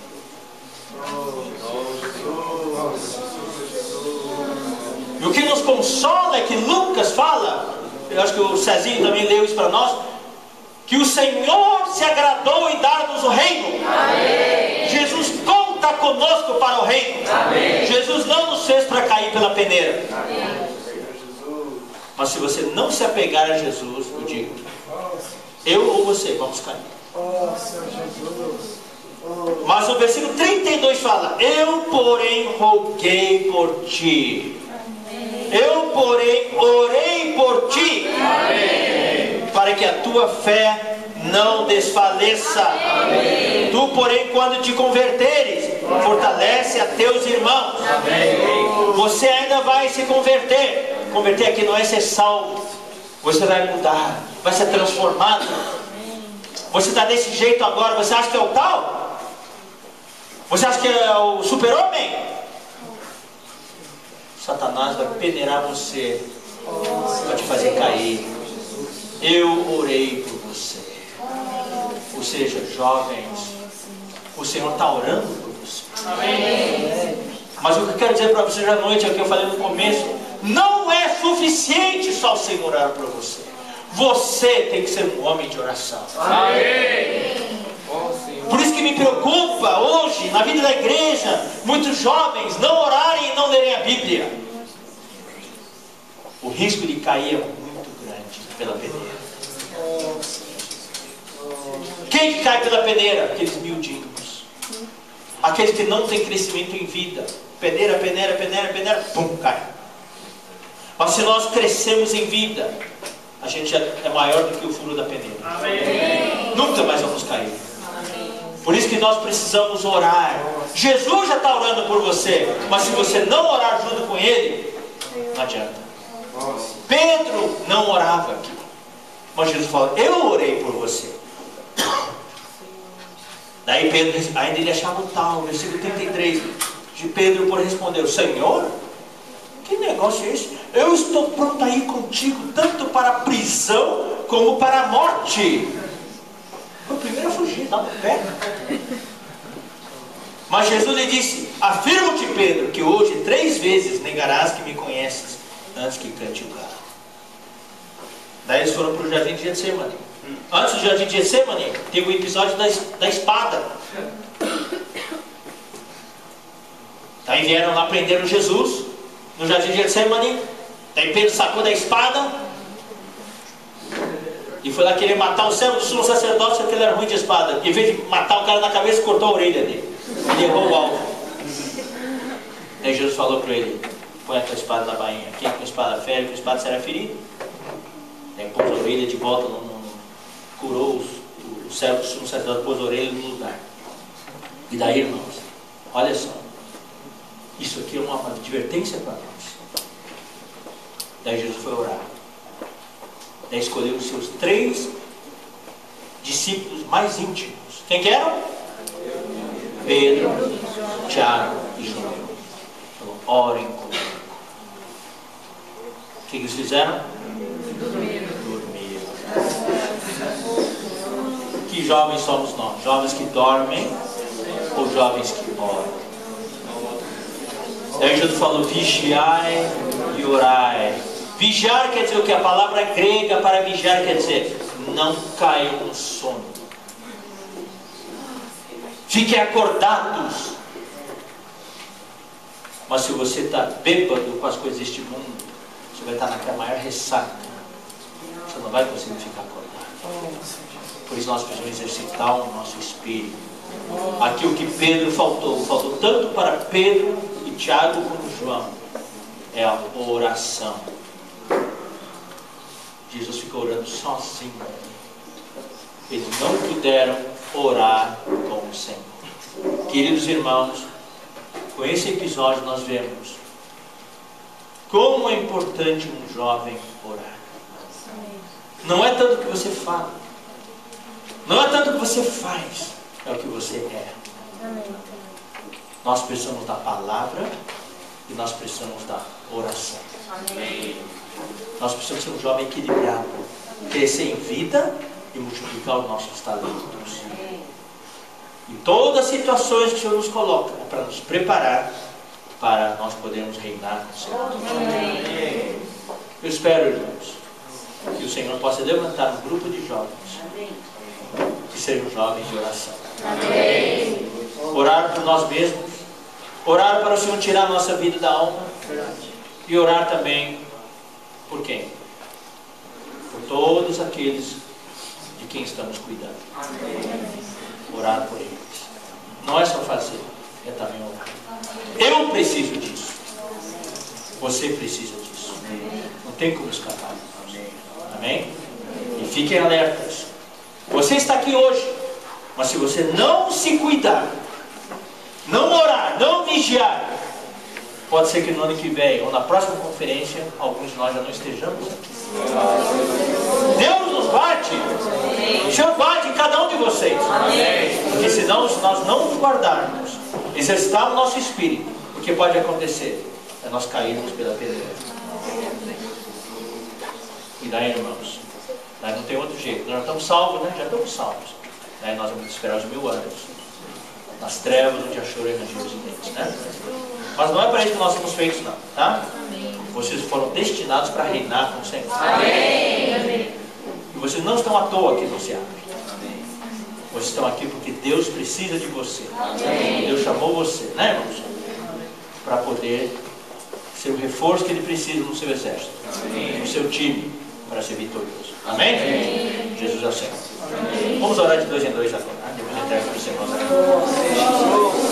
E o que nos consola é que Lucas fala, eu acho que o Cezinho também leu isso para nós, que o Senhor se agradou em dar-nos o reino. Amém. Jesus conta conosco para o reino. Amém. Jesus não nos fez para cair pela peneira. Amém. Mas se você não se apegar a Jesus, eu digo, eu ou você vamos cair. Mas o versículo 32 fala: eu porém roguei por ti. Eu porém orei por ti. Amém. Para que a tua fé não desfaleça. Amém. Tu porém, quando te converteres, fortalece a teus irmãos. Amém. Você ainda vai se converter. Converter aqui não é ser salvo. Você vai mudar, vai ser transformado. Você está desse jeito agora, você acha que é o tal? Você acha que é o super-homem? Satanás vai peneirar você, vai te fazer cair. Eu orei por você. Ou seja, jovens, o Senhor está orando por você. Amém. Mas o que eu quero dizer para vocês à noite, é o que eu falei no começo, não é suficiente só o Senhor orar por você. Você tem que ser um homem de oração. Amém. Por isso que me preocupa hoje, na vida da igreja, muitos jovens não orarem e não lerem a Bíblia. O risco de cair é muito grande pela peneira. Quem que cai pela peneira? Aqueles miudinhos. Aqueles que não têm crescimento em vida. Peneira, peneira, peneira, peneira, pum, cai. Mas se nós crescemos em vida, a gente já é maior do que o furo da peneira. Amém. Nunca mais vamos cair. Por isso que nós precisamos orar. Jesus já está orando por você, mas se você não orar junto com Ele, não adianta. Pedro não orava aqui, mas Jesus falou: eu orei por você. Daí Pedro, ainda ele achava o tal, versículo 33 de Pedro, por responder: Senhor, que negócio é esse? Eu estou pronto a ir contigo, tanto para a prisão como para a morte. Foi o primeiro a fugir, dá no pé. Mas Jesus lhe disse: afirmo-te, Pedro, que hoje 3 vezes negarás que me conheces, antes que cante o galo. Daí eles foram para o jardim de Getsemane. Antes do jardim de Getsemane, teve o episódio da espada. Daí vieram lá, prenderam Jesus no jardim de Getsemane. Daí Pedro sacou da espada e foi lá querer matar o servo do sumo sacerdote, porque ele era ruim de espada. Em vez de matar o cara na cabeça, cortou a orelha dele. Ele errou o alvo. Daí Jesus falou para ele: põe a tua espada na bainha. Quem com a espada fere, com a espada será ferido. Daí pôs a orelha de volta, curou o servo do sumo sacerdote, pôs a orelha no lugar. E daí, irmãos, olha só, isso aqui é uma advertência para nós. Daí Jesus foi orar. Daí escolheu os seus 3 discípulos mais íntimos. Quem que eram? Pedro, Tiago e João. Falou: orem comigo. O que eles fizeram? Dormiram. Que jovens somos nós? Jovens que dormem ou jovens que oram? Daí Jesus falou: vigiai e orai. Vigiar quer dizer o que? A palavra grega para vigiar quer dizer não caiam no sono. Fiquem acordados. Mas se você está bêbado com as coisas deste mundo, você vai estar naquela maior ressaca. Você não vai conseguir ficar acordado. Por isso nós precisamos exercitar o nosso espírito. Aqui o que Pedro faltou tanto para Pedro e Tiago como João, é a oração. Jesus ficou orando sozinho. Eles não puderam orar com o Senhor. Queridos irmãos, com esse episódio nós vemos como é importante um jovem orar. Não é tanto o que você fala, não é tanto o que você faz, é o que você é. Nós precisamos da palavra e nós precisamos da oração. Nós precisamos ser um jovem equilibrado, crescer em vida e multiplicar os nossos talentos. E todas as situações que o Senhor nos coloca é para nos preparar para nós podermos reinar com o Senhor. Eu espero, irmãos, que o Senhor possa levantar um grupo de jovens que sejam jovens de oração. Orar por nós mesmos, orar para o Senhor tirar a nossa vida da alma e orar também por quem? Por todos aqueles de quem estamos cuidando. Orar por eles. Não é só fazer, é também orar. Eu preciso disso. Você precisa disso. Não tem como escapar. Amém? E fiquem alertas. Você está aqui hoje, mas se você não se cuidar, não orar, não vigiar, pode ser que no ano que vem ou na próxima conferência alguns de nós já não estejamos aqui. Deus nos bate. O Senhor bate em cada um de vocês. Porque senão, se nós não nos guardarmos, exercitar o nosso espírito, o que pode acontecer é nós cairmos pela pedreira. E daí, irmãos, daí não tem outro jeito. Nós já estamos salvos, né? Já estamos salvos. Daí nós vamos esperar os 1000 anos nas trevas onde há choro e ranger de dentes, né? Mas não é para isso que nós somos feitos, não, tá? Vocês foram destinados para reinar com o Senhor. Amém. E vocês não estão à toa aqui no Ceará. Vocês estão aqui porque Deus precisa de você. Amém. Deus chamou você, né, irmãos? Para poder ser o reforço que Ele precisa no seu exército, no seu time, para ser vitorioso. Amém? Amém. Jesus é o Senhor. Vamos orar de 2 em 2 agora. Depois entrega para os irmãos aqui.